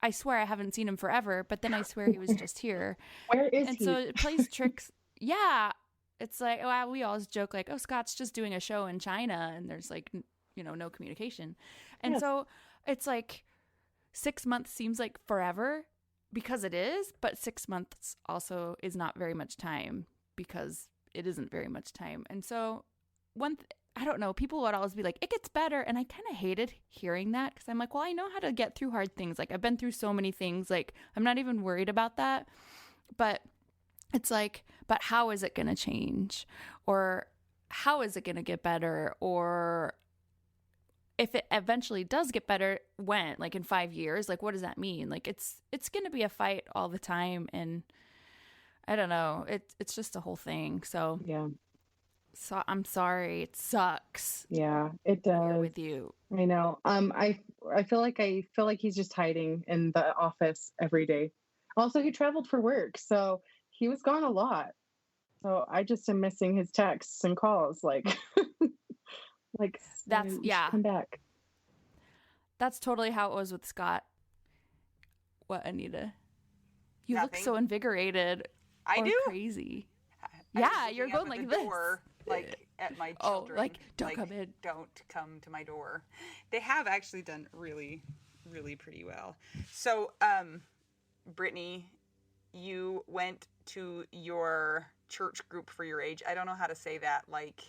I swear I haven't seen him forever, but then I swear he was just here. Where is he? And so it plays tricks. Yeah. It's like, well, we always joke like, oh, Scott's just doing a show in China, and there's like no communication. And so it's like 6 months seems like forever because it is, but 6 months also is not very much time because it isn't very much time. And so I don't know, people would always be like, it gets better. And I kind of hated hearing that because I'm like, well, I know how to get through hard things. Like I've been through so many things. Like I'm not even worried about that. But it's like, but how is it going to change? Or how is it going to get better? Or if it eventually does get better, when? Like in 5 years? Like what does that mean? Like it's going to be a fight all the time. And I don't know. It's just a whole thing. So Yeah. So I'm sorry. It sucks. Yeah, it does. Here with you. I know. I feel like he's just hiding in the office every day. Also, he traveled for work, so he was gone a lot. So I just am missing his texts and calls. Like, that's come back. That's totally how it was with Scott. What, Anita? You Nothing. look so invigorated. I do. Crazy. I Yeah, was you're looking up going at like the this. door, like at my children. Oh, like don't come in. Don't come to my door. They have actually done really, really pretty well. So, Brittany, you went to your church group for your age. I don't know how to say that, like,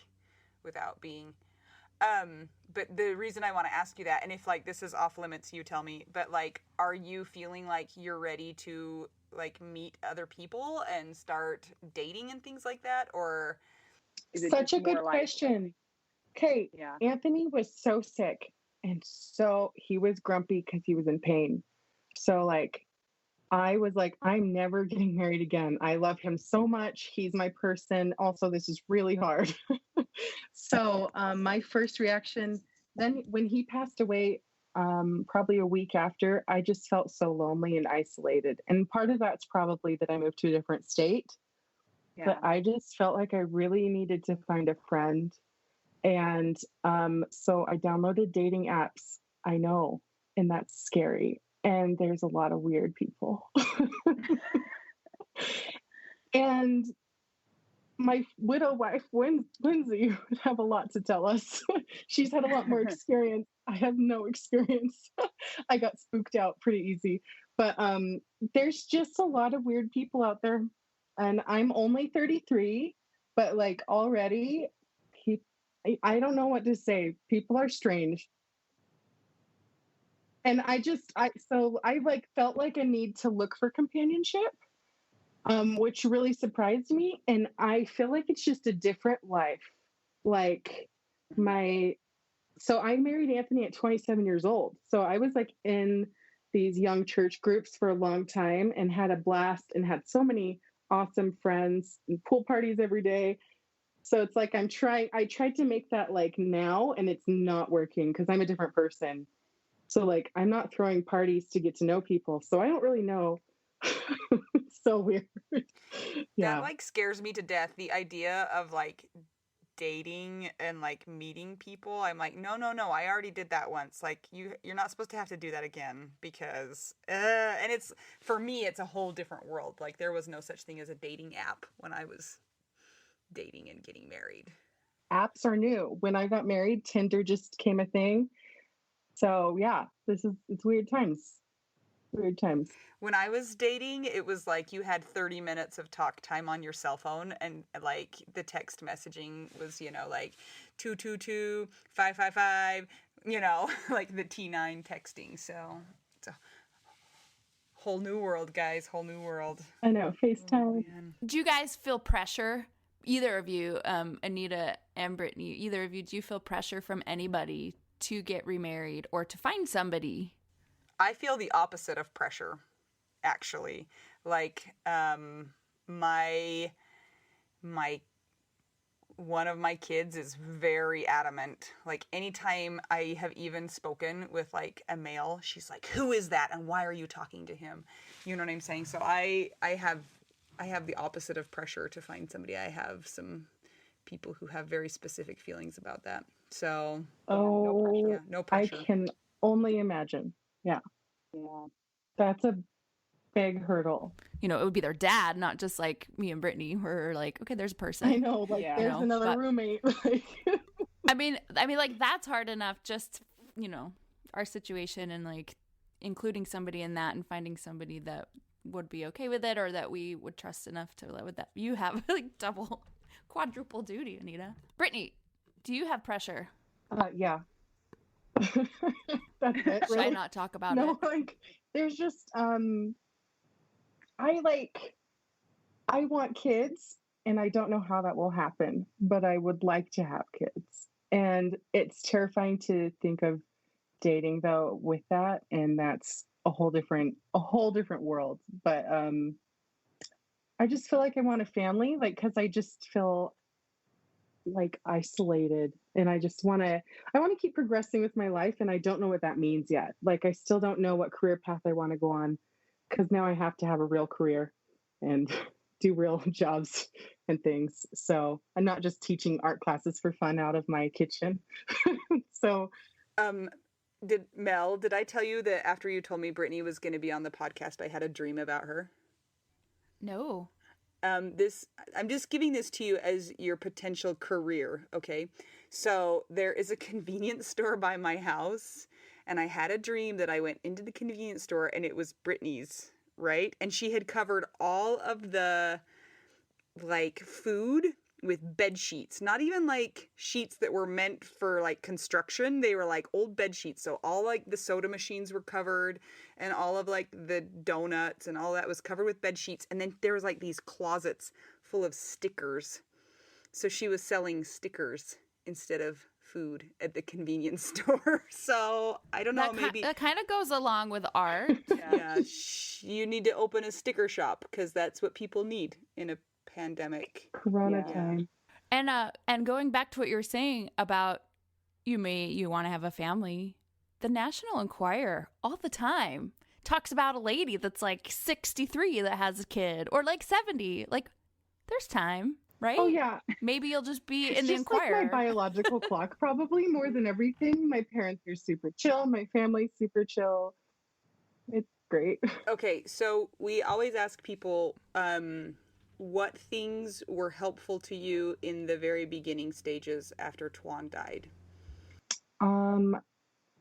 without being. But the reason I want to ask you that, and if like this is off limits, you tell me. But like, are you feeling like you're ready to like meet other people and start dating and things like that, or Is it Such just a good more like- question. Kate, Yeah. Anthony was so sick, and so he was grumpy because he was in pain. So like, I was like, I'm never getting married again. I love him so much. He's my person. Also, this is really hard. So my first reaction then when he passed away, probably a week after, I just felt so lonely and isolated. And part of that's probably that I moved to a different state. Yeah. But I just felt like I really needed to find a friend. And so I downloaded dating apps. I know, and that's scary. And there's a lot of weird people. And my widow wife, Lindsay, would have a lot to tell us. She's had a lot more experience. I have no experience. I got spooked out pretty easy. But there's just a lot of weird people out there. And I'm only 33, but like already, I don't know what to say. People are strange. And I like felt like a need to look for companionship, which really surprised me. And I feel like it's just a different life. Like so I married Anthony at 27 years old. So I was like in these young church groups for a long time and had a blast and had so many awesome friends and pool parties every day. So it's like I tried to make that like now, and it's not working because I'm a different person. So like I'm not throwing parties to get to know people. So I don't really know. It's so weird. Yeah. that like scares me to death, the idea of like dating and like meeting people. I'm like, no, I already did that once. Like you're not supposed to have to do that again, because and it's, for me, it's a whole different world. Like there was no such thing as a dating app when I was dating and getting married. Apps are new. When I got married, Tinder just became a thing. So yeah, it's weird times. Weird times. When I was dating, it was like you had 30 minutes of talk time on your cell phone, and like the text messaging was, like 222-555, like the T9 texting. So it's a whole new world, guys. Whole new world. I know. FaceTime. Do you guys feel pressure? Either of you, Anita and Brittany, either of you, do you feel pressure from anybody to get remarried or to find somebody? I feel the opposite of pressure, actually. Like, my one of my kids is very adamant. Like, anytime I have even spoken with like a male, she's like, "Who is that? And why are you talking to him?" You know what I'm saying? So I have the opposite of pressure to find somebody. I have some people who have very specific feelings about that. So no pressure. I can only imagine. Yeah. That's a big hurdle. It would be their dad, not just like me and Brittany. We're like, okay, there's a person. I know, like there's another roommate. I mean, like that's hard enough. Just our situation and like including somebody in that and finding somebody that would be okay with it or that we would trust enough to live with that. You have like double, quadruple duty, Anita. Brittany, do you have pressure? Yeah. That's it. Should I Really? not talk about No, it? like there's just I want kids and I don't know how that will happen, but I would like to have kids. And it's terrifying to think of dating though with that, and that's a whole different world. But I just feel like I want a family, like because I just feel like isolated, and I want to keep progressing with my life, and I don't know what that means yet. Like I still don't know what career path I want to go on, because now I have to have a real career and do real jobs and things. So I'm not just teaching art classes for fun out of my kitchen. So did I tell you that after you told me Brittany was going to be on the podcast, I had a dream about her? No. I'm just giving this to you as your potential career, okay? So there is a convenience store by my house, and I had a dream that I went into the convenience store and it was Brittany's, right? And she had covered all of the like food with bed sheets, not even like sheets that were meant for like construction. They were like old bed sheets. So all like the soda machines were covered and all of like the donuts and all that was covered with bed sheets. And then there was like these closets full of stickers. So she was selling stickers instead of food at the convenience store. So I don't know, maybe that kind of goes along with art. yeah, you need to open a sticker shop because that's what people need in a pandemic. Corona time. And going back to what you were saying about you want to have a family, the National Enquirer all the time talks about a lady that's like 63 that has a kid, or like 70. Like there's time, right? Oh yeah. Maybe you'll just be It's in the just Enquirer. like my biological clock, probably more than everything. My parents are super chill. My family's super chill. It's great. Okay, so we always ask people what things were helpful to you in the very beginning stages after Tuan died.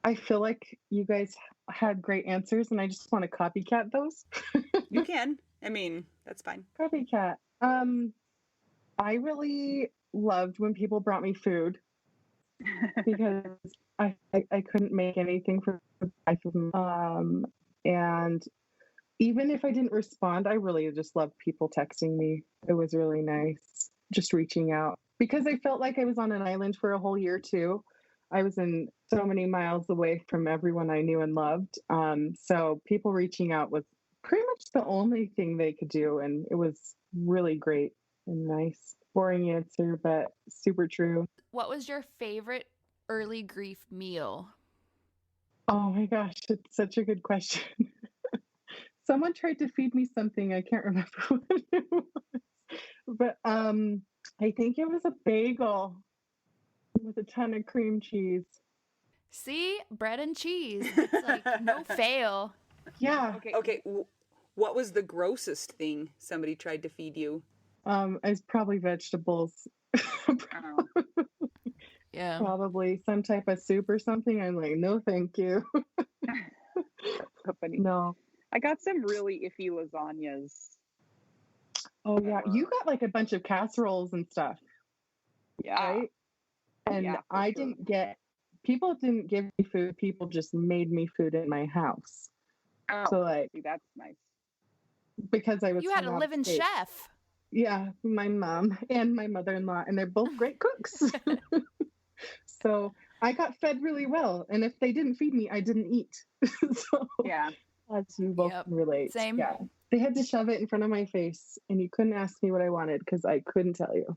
I feel like you guys had great answers, and I just want to copycat those. You can. I mean, that's fine. Copycat. I really loved when people brought me food because I couldn't make anything for the life of me. And even if I didn't respond, I really just loved people texting me. It was really nice just reaching out, because I felt like I was on an island for a whole year too. I was in so many miles away from everyone I knew and loved. So people reaching out was pretty much the only thing they could do. And it was really great and nice. Boring answer, but super true. What was your favorite early grief meal? Oh my gosh, it's such a good question. Someone tried to feed me something. I can't remember what it was. But I think it was a bagel with a ton of cream cheese. See? Bread and cheese. It's like no fail. Yeah. Okay. What was the grossest thing somebody tried to feed you? It's probably vegetables. Yeah. Probably some type of soup or something. I'm like, no, thank you. So funny. No. I got some really iffy lasagnas. Oh yeah, you got like a bunch of casseroles and stuff. Yeah. Right? And Yeah, I sure. people didn't give me food. People just made me food in my house. Oh, So like, see, that's nice. because I was You had home a out of living state. chef. Yeah, my mom and my mother-in-law, and they're both great cooks. So I got fed really well. And if they didn't feed me, I didn't eat. So Yeah. as you both Yep, can relate. same. Yeah. They had to shove it in front of my face, and you couldn't ask me what I wanted because I couldn't tell you.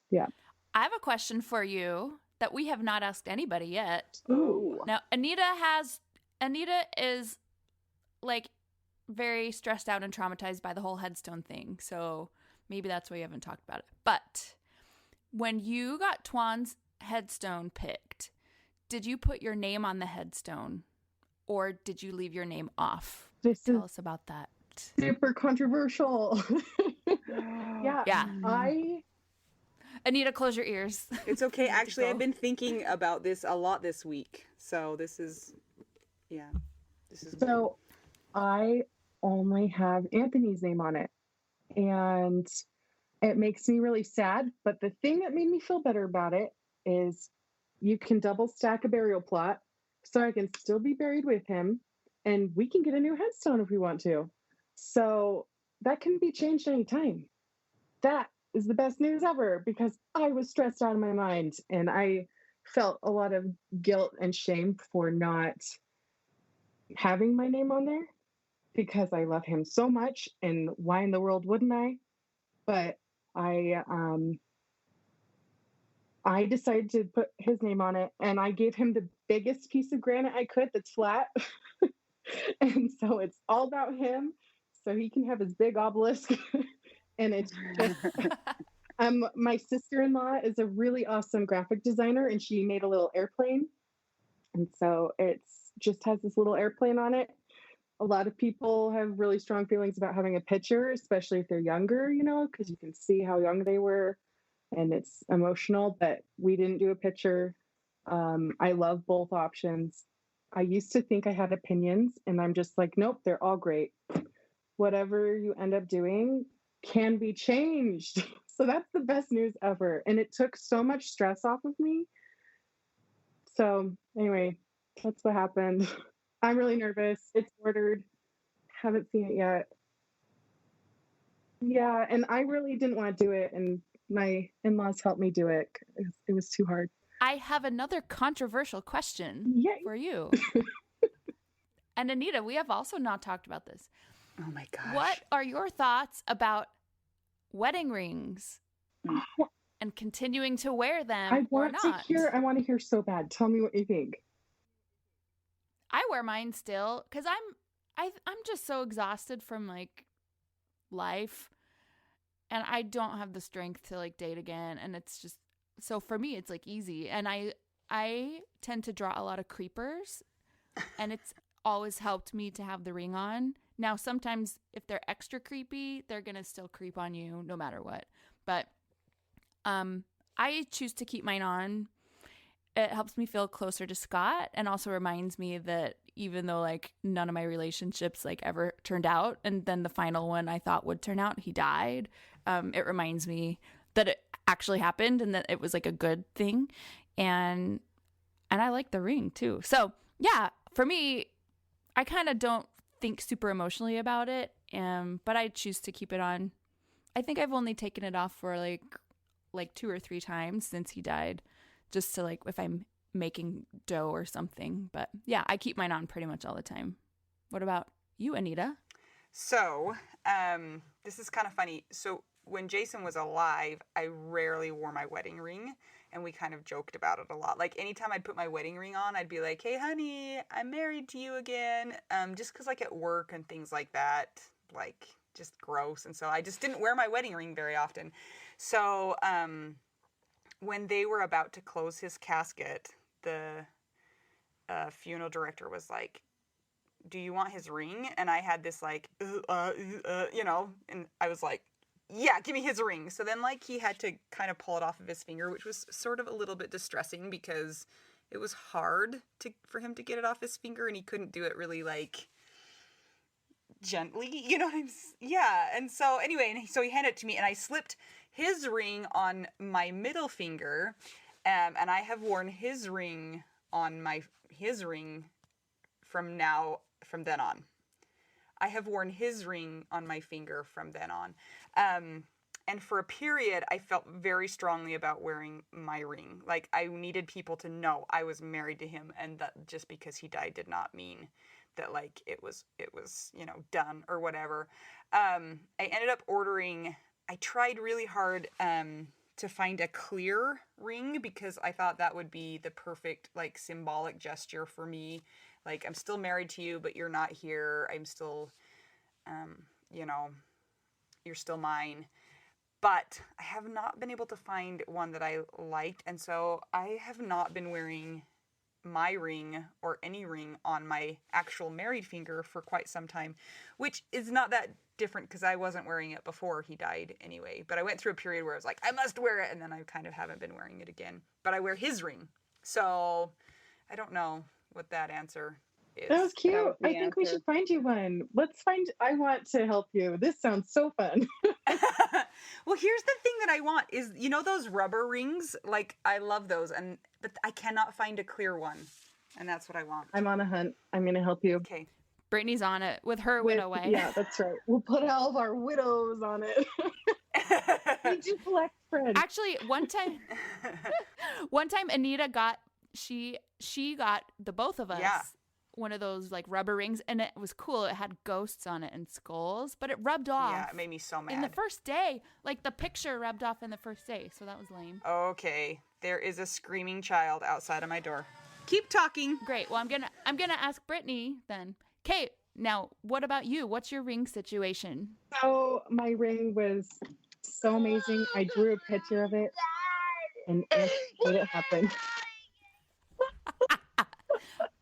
Yeah. I have a question for you that we have not asked anybody yet. Ooh. Now, Anita is like very stressed out and traumatized by the whole headstone thing. So maybe that's why you haven't talked about it. But when you got Tuan's headstone picked, did you put your name on the headstone or did you leave your name off? Tell us about that. Super controversial. Yeah. Yeah. Anita, close your ears. It's okay. You need to Actually, I've go. been thinking about this a lot this week. So this is good. So I only have Anthony's name on it. And it makes me really sad. But the thing that made me feel better about it is you can double stack a burial plot so I can still be buried with him and we can get a new headstone if we want to. So that can be changed anytime. That is the best news ever because I was stressed out of my mind and I felt a lot of guilt and shame for not having my name on there because I love him so much and why in the world wouldn't I? But I decided to put his name on it and I gave him the biggest piece of granite I could that's flat. And so it's all about him so he can have his big obelisk. And it's just my sister-in-law is a really awesome graphic designer and she made a little airplane. And so it's just has this little airplane on it. A lot of people have really strong feelings about having a picture, especially if they're younger, because you can see how young they were and it's emotional, but we didn't do a picture. I love both options. I used to think I had opinions and I'm just like, nope, they're all great. Whatever you end up doing can be changed. So that's the best news ever. And it took so much stress off of me. So anyway, that's what happened. I'm really nervous. It's ordered. Haven't seen it yet. Yeah, and I really didn't want to do it, and my in-laws helped me do it. It was too hard. I have another controversial question Yay. for you. And Anita, we have also not talked about this. Oh my gosh. What are your thoughts about wedding rings and continuing to wear them I or want not? I want to hear so bad. Tell me what you think. I wear mine still because I'm just so exhausted from like life, and I don't have the strength to like date again. And it's just so for me, it's like easy. And I tend to draw a lot of creepers, and it's always helped me to have the ring on. Now, sometimes if they're extra creepy, they're gonna still creep on you no matter what. But I choose to keep mine on. It helps me feel closer to Scott and also reminds me that even though like none of my relationships like ever turned out, and then the final one I thought would turn out, he died. It reminds me that it actually happened and that it was like a good thing. And I like the ring too. So yeah, for me, I kind of don't think super emotionally about it. But I choose to keep it on. I think I've only taken it off for like 2 or 3 times since he died, just to like if I'm making dough or something. But yeah, I keep mine on pretty much all the time. What about you, Anita? So, this is kind of funny. So when Jason was alive, I rarely wore my wedding ring, and we kind of joked about it a lot. Like anytime I'd put my wedding ring on, I'd be like, "Hey, honey, I'm married to you again." Just because like at work and things like that, like just gross. And so I just didn't wear my wedding ring very often. So, when they were about to close his casket, the funeral director was like, "Do you want his ring?" And I had this like, and I was like, "Yeah, give me his ring." So then like he had to kind of pull it off of his finger, which was sort of a little bit distressing because it was hard for him to get it off his finger, and he couldn't do it really like gently, yeah. And so anyway, so he handed it to me, and I slipped his ring on my middle finger, and I have worn his ring on his ring from then on. I have worn his ring on my finger from then on. And for a period, I felt very strongly about wearing my ring. Like I needed people to know I was married to him, and that just because he died did not mean that like it was done or whatever. I ended up ordering. I tried really hard to find a clear ring because I thought that would be the perfect like symbolic gesture for me. Like I'm still married to you, but you're not here. I'm still, you're still mine. But I have not been able to find one that I liked, and so I have not been wearing my ring or any ring on my actual married finger for quite some time, which is not that different because I wasn't wearing it before he died anyway. But I went through a period where I was like, I must wear it, and then I kind of haven't been wearing it again. But I wear his ring. So I don't know what that answer is. That was cute. That was the I think we answer. should find you one. I want to help you. This sounds so fun. Well, here's the thing that I want is, you know, those rubber rings? Like, I love those, but I cannot find a clear one. And that's what I want. I'm on a hunt. I'm going to help you. Okay. Brittany's on it with her widow way. Yeah, that's right. We'll put all of our widows on it. We do collect friends. Actually, one time Anita got she got the both of us one of those like rubber rings, and it was cool. It had ghosts on it and skulls, but it rubbed off. Yeah, it made me so mad. In the first day, like the picture rubbed off in the first day, so that was lame. Okay, there is a screaming child outside of my door. Keep talking. Great. Well, I'm gonna ask Brittany then. Kate, now what about you? What's your ring situation? So my ring was so amazing. I drew a picture of it and it made it happen.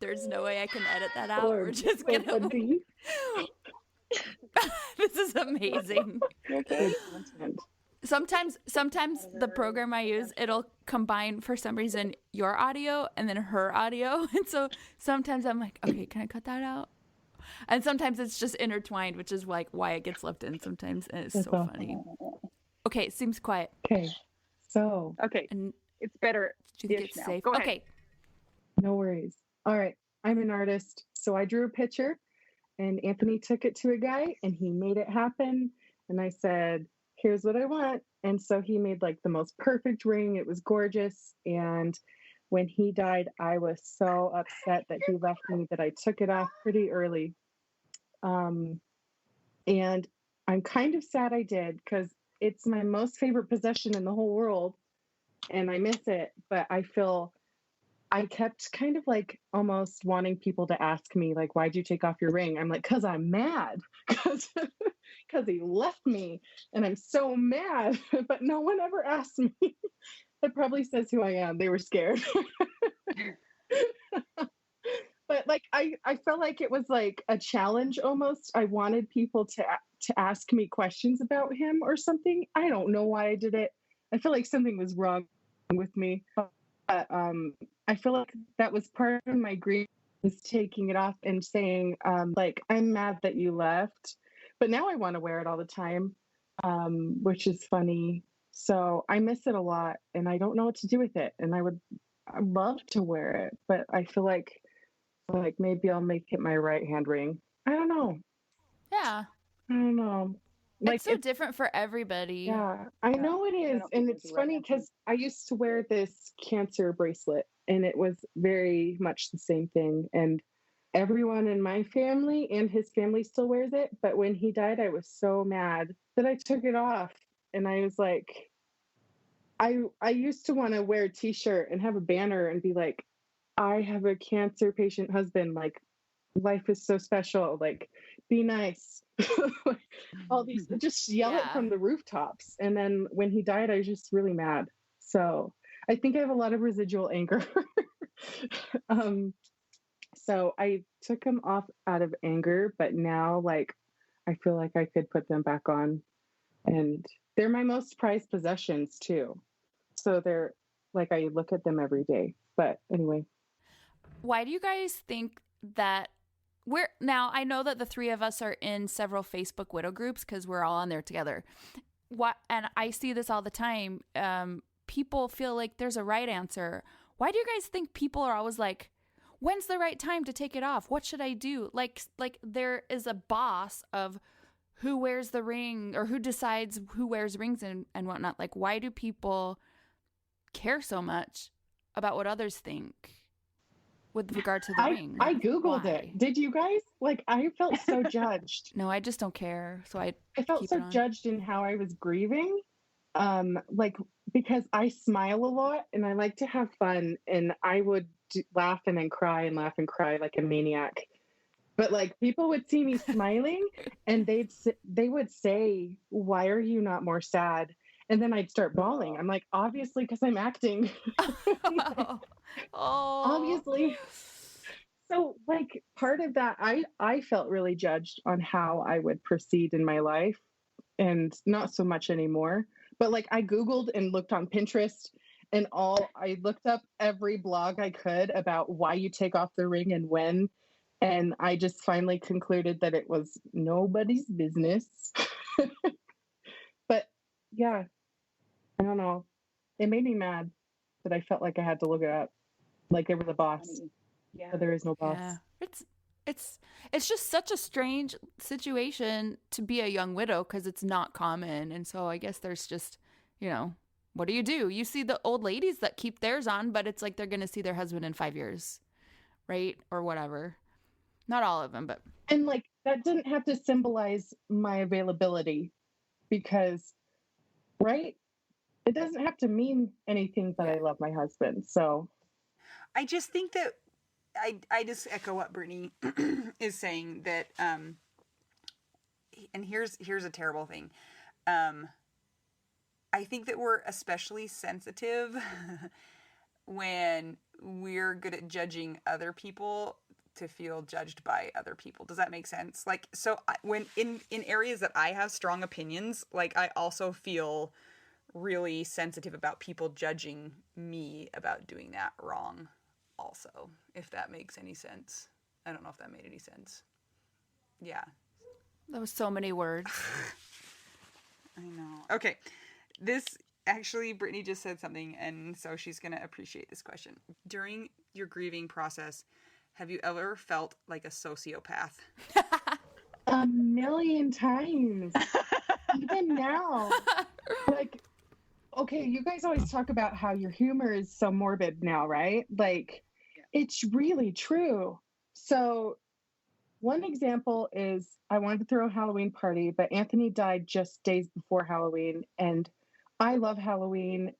There's no way I can edit that out. Or We're just it gonna. would be. This is amazing. Okay. Sometimes the program I use, it'll combine for some reason your audio and then her audio, and so sometimes I'm like, okay, can I cut that out? And sometimes it's just intertwined, which is like why it gets left in sometimes, and it's so funny. Okay, it seems quiet. Okay. So. Okay. And It's better. do you think it's now. safe? Go ahead. Okay. No worries. All right. I'm an artist. So I drew a picture and Anthony took it to a guy and he made it happen. And I said, here's what I want. And so he made like the most perfect ring. It was gorgeous. And when he died, I was so upset that he left me that I took it off pretty early. And I'm kind of sad I did because it's my most favorite possession in the whole world. And I miss it, but I kept kind of like almost wanting people to ask me, like, why'd you take off your ring? I'm like, because I'm mad, because he left me and I'm so mad, but no one ever asked me. That probably says who I am. They were scared. But like, I felt like it was like a challenge almost. I wanted people to ask me questions about him or something. I don't know why I did it. I feel like something was wrong with me. But I feel like that was part of my grief, was taking it off and saying, like, I'm mad that you left, but now I want to wear it all the time, which is funny. So I miss it a lot and I don't know what to do with it. And I'd love to wear it, but I feel like maybe I'll make it my right hand ring. I don't know. Yeah. I don't know. Like, it's so different for everybody. Yeah, I know it is. And it's funny because I used to wear this cancer bracelet and it was very much the same thing. And everyone in my family and his family still wears it. But when he died, I was so mad that I took it off. And I was like, I used to want to wear a t-shirt and have a banner and be like, I have a cancer patient husband. Like, life is so special. Like, be nice. All these, just yell it from the rooftops. And then when he died, I was just really mad. So I think I have a lot of residual anger. So I took them off out of anger, but now like I feel like I could put them back on, and they're my most prized possessions too. So they're like, I look at them every day. But anyway. Why do you guys think that now I know that the three of us are in several Facebook widow groups because we're all on there together. And I see this all the time. People feel like there's a right answer. Why do you guys think people are always like, when's the right time to take it off? What should I do? Like there is a boss of who wears the ring or who decides who wears rings and whatnot. Like, why do people care so much about what others think with regard to the ring? I Googled it. Did you guys? Like, I felt so judged. No, I just don't care. So I felt so judged in how I was grieving. Like, because I smile a lot and I like to have fun, and I would laugh and then cry and laugh and cry like a maniac. But like, people would see me smiling and they would say, why are you not more sad? And then I'd start bawling. I'm like, obviously, because I'm acting. Obviously. So like part of that, I felt really judged on how I would proceed in my life, and not so much anymore. But like I Googled and looked on Pinterest and I looked up every blog I could about why you take off the ring and when. And I just finally concluded that it was nobody's business. But yeah, I don't know. It made me mad that I felt like I had to look it up. Like they were the boss. Yeah. But there is no boss. Yeah. It's just such a strange situation to be a young widow because it's not common. And so I guess there's just, what do? You see the old ladies that keep theirs on, but it's like they're going to see their husband in 5 years, right? Or whatever. Not all of them, but. And like that didn't have to symbolize my availability because, right? It doesn't have to mean anything that I love my husband. So I just think that I just echo what Brittany is saying, that and here's a terrible thing. I think that we're especially sensitive when we're good at judging other people to feel judged by other people. Does that make sense? Like, so when in areas that I have strong opinions, like I also feel really sensitive about people judging me about doing that wrong also, if that makes any sense. I don't know if that made any sense. Yeah. That was so many words. I know. Okay. This actually, Brittany just said something, and so she's going to appreciate this question. During your grieving process, have you ever felt like a sociopath? A million times. Even now. Like, okay, you guys always talk about how your humor is so morbid now, right? Like, it's really true. So one example is I wanted to throw a Halloween party, but Anthony died just days before Halloween. And I love Halloween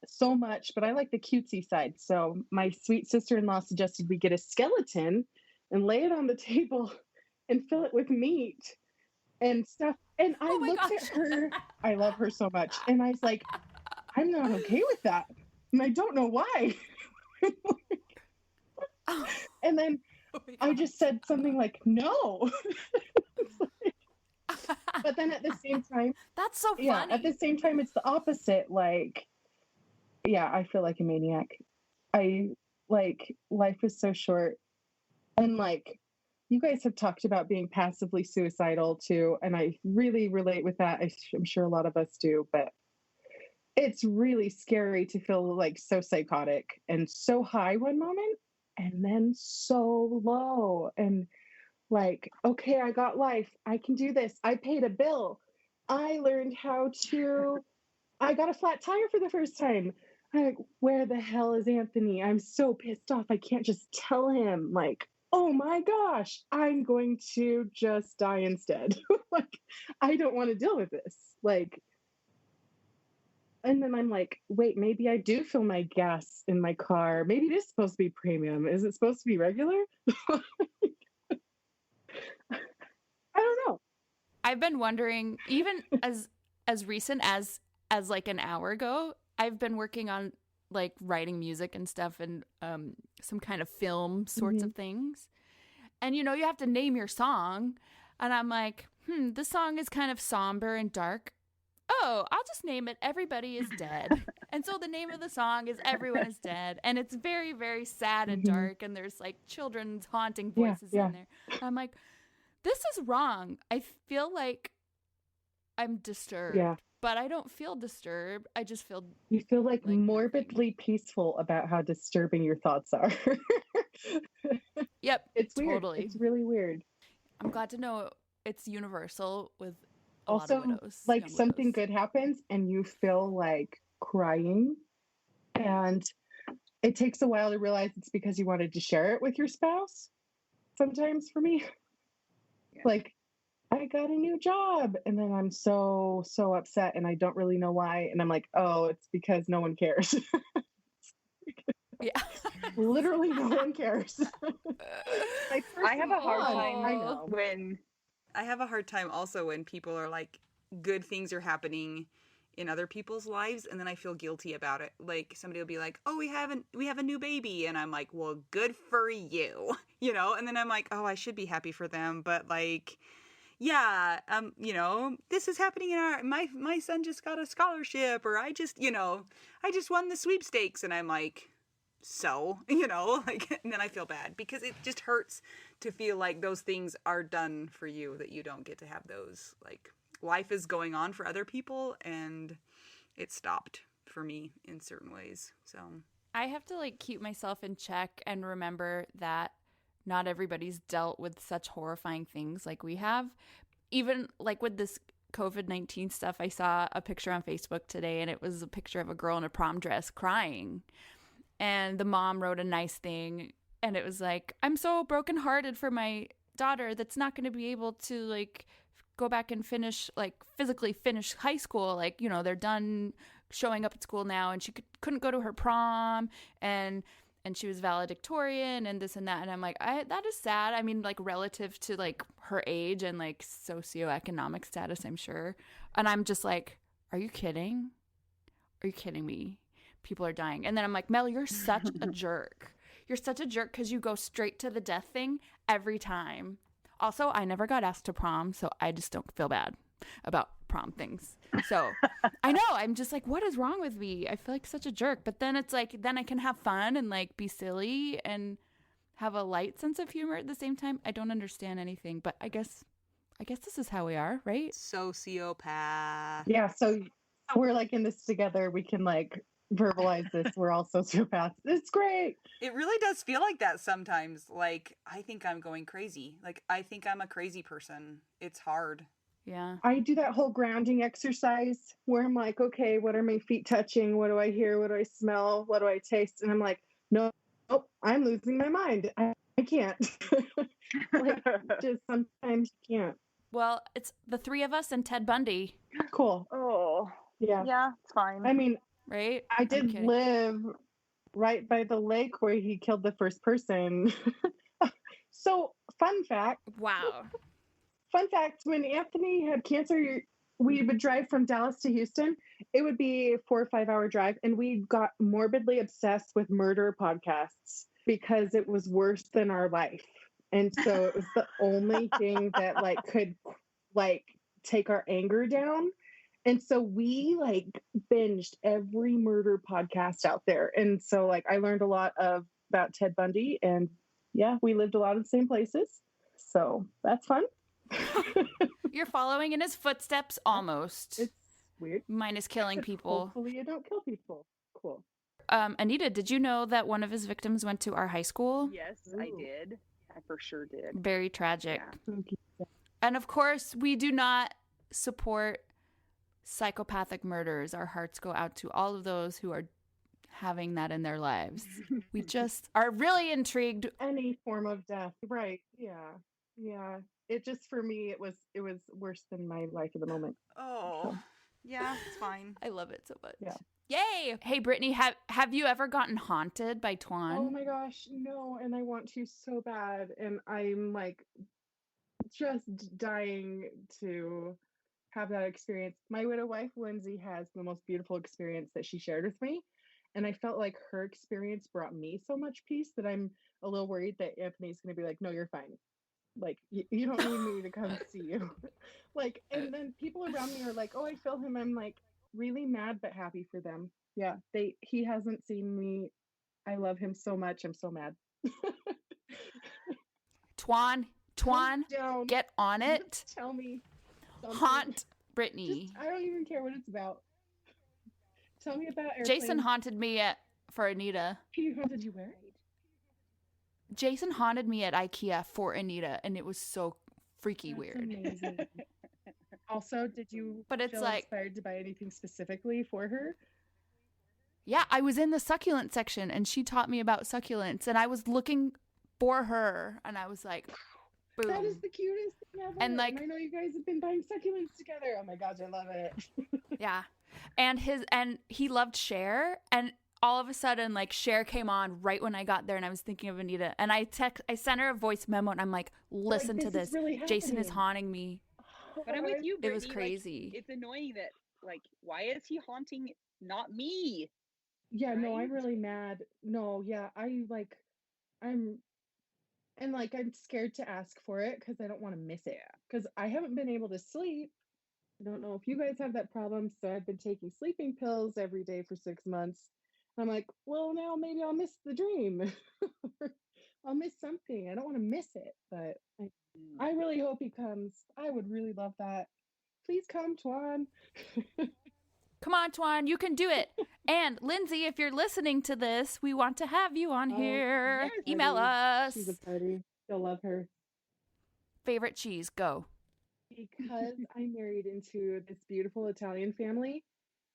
so much, but I like the cutesy side. So my sweet sister-in-law suggested we get a skeleton and lay it on the table and fill it with meat and stuff. And I looked at her. I love her so much. And I was like, I'm not okay with that. And I don't know why. And then I just said something like, no. But then at the same time, that's so funny. Yeah, at the same time, it's the opposite. Like, yeah, I feel like a maniac. Life is so short. And like, you guys have talked about being passively suicidal too. And I really relate with that. I'm sure a lot of us do, but it's really scary to feel like so psychotic and so high one moment and then so low. And like, okay, I got life. I can do this. I paid a bill. I learned I got a flat tire for the first time. I'm like, where the hell is Anthony? I'm so pissed off. I can't just tell him, like, oh my gosh, I'm going to just die instead. Like, I don't want to deal with this. Like, and then I'm like, wait, maybe I do fill my gas in my car. Maybe it is supposed to be premium. Is it supposed to be regular? I don't know. I've been wondering, even as recent as like an hour ago, I've been working on like writing music and stuff and some kind of film sorts of things. And you have to name your song. And I'm like, this song is kind of somber and dark. Oh, I'll just name it Everybody is Dead. And so the name of the song is Everyone is Dead. And it's very, very sad and dark. And there's like children's haunting voices in there. I'm like, this is wrong. I feel like I'm disturbed. Yeah. But I don't feel disturbed. I just feel... You feel like morbidly peaceful about how disturbing your thoughts are. Yep. It's weird. Totally. It's really weird. I'm glad to know it's universal with a also, lot of widows. Like something good happens and you feel like crying. And it takes a while to realize it's because you wanted to share it with your spouse. Sometimes for me. Yeah. Like, I got a new job. And then I'm so upset and I don't really know why. And I'm like, oh, it's because no one cares. Yeah. Literally no one cares. I have a hard time I have a hard time also when people are like, good things are happening in other people's lives, and then I feel guilty about it. Like somebody will be like, "Oh, we have a new baby," and I'm like, "Well, good for you," you know. And then I'm like, "Oh, I should be happy for them," but like, yeah, you know, this is happening in my son just got a scholarship, or I just won the sweepstakes, and I'm like, so, you know, like, and then I feel bad because it just hurts to feel like those things are done for you, that you don't get to have those. Like, life is going on for other people, and it stopped for me in certain ways. So I have to like keep myself in check and remember that not everybody's dealt with such horrifying things like we have. Even like with this COVID-19 stuff, I saw a picture on Facebook today, and it was a picture of a girl in a prom dress crying. And the mom wrote a nice thing, and it was like, "I'm so brokenhearted for my daughter that's not going to be able to like go back and finish, like physically finish high school. Like, you know, they're done showing up at school now, and she couldn't go to her prom, and she was valedictorian and this and that." And I'm like, that is sad. I mean, like relative to like her age and like socioeconomic status, I'm sure. And I'm just like, are you kidding? Are you kidding me? People are dying. And then I'm like, Mel, you're such a jerk. You're such a jerk because you go straight to the death thing every time. Also, I never got asked to prom, so I just don't feel bad about prom things. So I know, I'm just like, what is wrong with me? I feel like such a jerk. But then it's like, then I can have fun and like be silly and have a light sense of humor at the same time. I don't understand anything, but I guess this is how we are, right? sociopath. Yeah, so we're like in this together. We can like verbalize this. We're all sociopaths. It's great. It really does feel like that sometimes. Like, I think I'm going crazy. Like, I think I'm a crazy person. It's hard. Yeah. I do that whole grounding exercise where I'm like, okay, what are my feet touching? What do I hear? What do I smell? What do I taste? And I'm like, no, nope, I'm losing my mind. I can't. Like, just sometimes you can't. Well, it's the three of us and Ted Bundy, Cool. Oh, Yeah. yeah, it's fine. I mean, right? I I'm did kidding. live right by the lake where he killed the first person. So, fun fact, Wow. when Anthony had cancer, we would drive from Dallas to Houston. It would be a 4 or 5 hour drive, and we got morbidly obsessed with murder podcasts because it was worse than our life. And so it was the only thing that like could like take our anger down. And so we like binged every murder podcast out there. And so like I learned a lot about Ted Bundy, and yeah, we lived a lot of the same places. So that's fun. You're following in his footsteps almost. It's weird. Minus killing people. Hopefully you don't kill people. Cool. Anita, did you know that one of his victims went to our high school? Yes, I Ooh. did. I for sure did. Very tragic. Yeah. And of course, we do not support psychopathic murders. Our hearts go out to all of those who are having that in their lives. We just are really intrigued. Any form of death. Right. Yeah. Yeah. It just, for me, it was worse than my life at the moment. Oh, yeah, it's fine. I love it so much. Yeah. Yay! Hey, Brittany, have you ever gotten haunted by Tuan? Oh my gosh, no, and I want to so bad, and I'm like just dying to have that experience. My widow wife, Lindsay, has the most beautiful experience that she shared with me, and I felt like her experience brought me so much peace that I'm a little worried that Anthony's going to be like, no, you're fine. Like, you don't need me to come see you. Like, and then people around me are like, oh, I feel him. I'm like, really mad but happy for them. Yeah, he hasn't seen me. I love him so much. I'm so mad. Tuan, Down. get on it. Just tell me something. Haunt Brittany. I don't even care what it's about. Tell me about airplanes. Jason haunted me for Anita. He haunted you where? Jason haunted me at IKEA for Anita, and it was so freaky That's weird. amazing. Also, did you But it's feel like- inspired to buy anything specifically for her? Yeah, I was in the succulent section, and she taught me about succulents, and I was looking for her, and I was like, boom. That is the cutest thing ever. And, like- I know you guys have been buying succulents together. Oh my gosh, I love it. Yeah. And he loved Cher, and all of a sudden, like, Cher came on right when I got there, and I was thinking of Anita, and I sent her a voice memo, and I'm like, listen to this is this. really Jason is happening. haunting me. But I'm with you, It was Brittany. Like, crazy. it's annoying that Like, why is he haunting not me? Yeah, no, I'm Right? really mad. No, yeah, I'm I'm scared to ask for it because I don't want to miss it. Yeah. Because I haven't been able to sleep. I don't know if you guys have that problem. So I've been taking sleeping pills every day for 6 months. I'm like, well, now maybe I'll miss the dream. I'll miss something. I don't want to miss it, but I really hope he comes. I would really love that. Please come, Twan. Come on, Twan, you can do it. And Lindsay, if you're listening to this, we want to have you on here. yes, Email Party. us. She's a party. You'll love her. Favorite cheese, go. Because I'm married into this beautiful Italian family,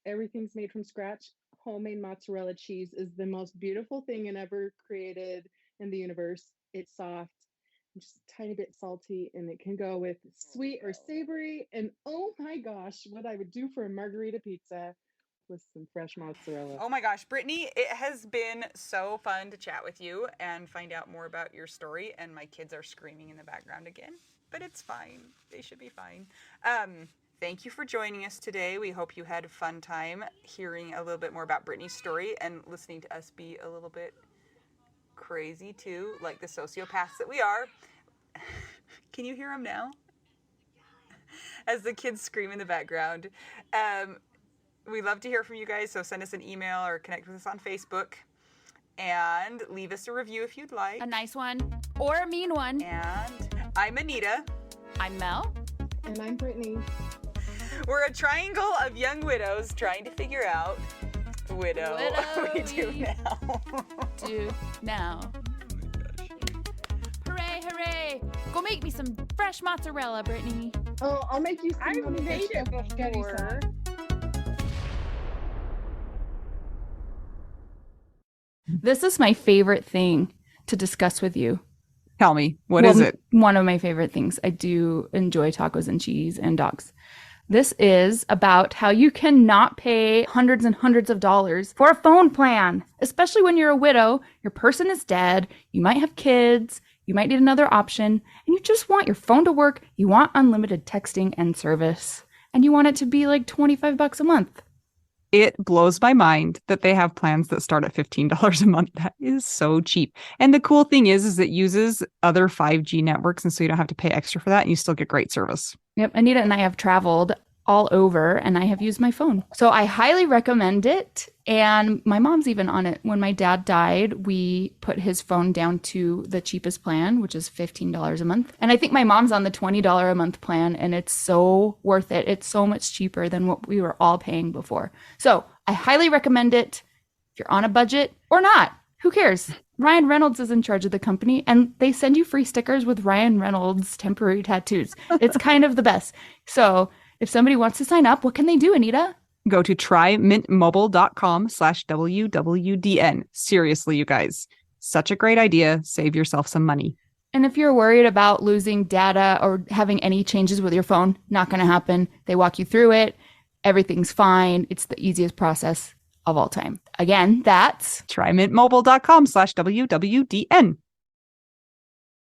everything's made from scratch. Homemade mozzarella cheese is the most beautiful thing and ever created in the universe. It's soft, just a tiny bit salty, and it can go with sweet or savory. And oh my gosh, what I would do for a margarita pizza with some fresh mozzarella. Oh my gosh, Brittany, it has been so fun to chat with you and find out more about your story. And my kids are screaming in the background again, but it's fine. They should be fine. Thank you for joining us today. We hope you had a fun time hearing a little bit more about Brittany's story and listening to us be a little bit crazy too, like the sociopaths that we are. Can you hear them now? As the kids scream in the background. We love to hear from you guys, so send us an email or connect with us on Facebook. And leave us a review if you'd like. A nice one or a mean one. And I'm Anita. I'm Mel. And I'm Brittany. We're a triangle of young widows trying to figure out what we do now. Do now. Hooray, hooray. Go make me some fresh mozzarella, Brittany. Oh, I'll make you some. I've made it before. This is my favorite thing to discuss with you. Tell me, what is it? One of my favorite things. I do enjoy tacos and cheese and dogs. This is about how you cannot pay hundreds and hundreds of dollars for a phone plan, especially when you're a widow, your person is dead, you might have kids, you might need another option, and you just want your phone to work, you want unlimited texting and service, and you want it to be like $25 a month. It blows my mind that they have plans that start at $15 a month. That is so cheap. And the cool thing is it uses other 5G networks, and so you don't have to pay extra for that, and you still get great service. Yep, Anita and I have traveled all over, and I have used my phone. So I highly recommend it, and my mom's even on it. When my dad died, we put his phone down to the cheapest plan, which is $15 a month. And I think my mom's on the $20 a month plan, and it's so worth it. It's so much cheaper than what we were all paying before. So I highly recommend it if you're on a budget or not. Who cares? Ryan Reynolds is in charge of the company, and they send you free stickers with Ryan Reynolds temporary tattoos. It's kind of the best. So if somebody wants to sign up, what can they do, Anita? Go to trymintmobile.com/WWDN. Seriously, you guys, such a great idea. Save yourself some money. And if you're worried about losing data or having any changes with your phone, not going to happen. They walk you through it. Everything's fine. It's the easiest process of all time. Again, that's trymintmobile.com/WWDN.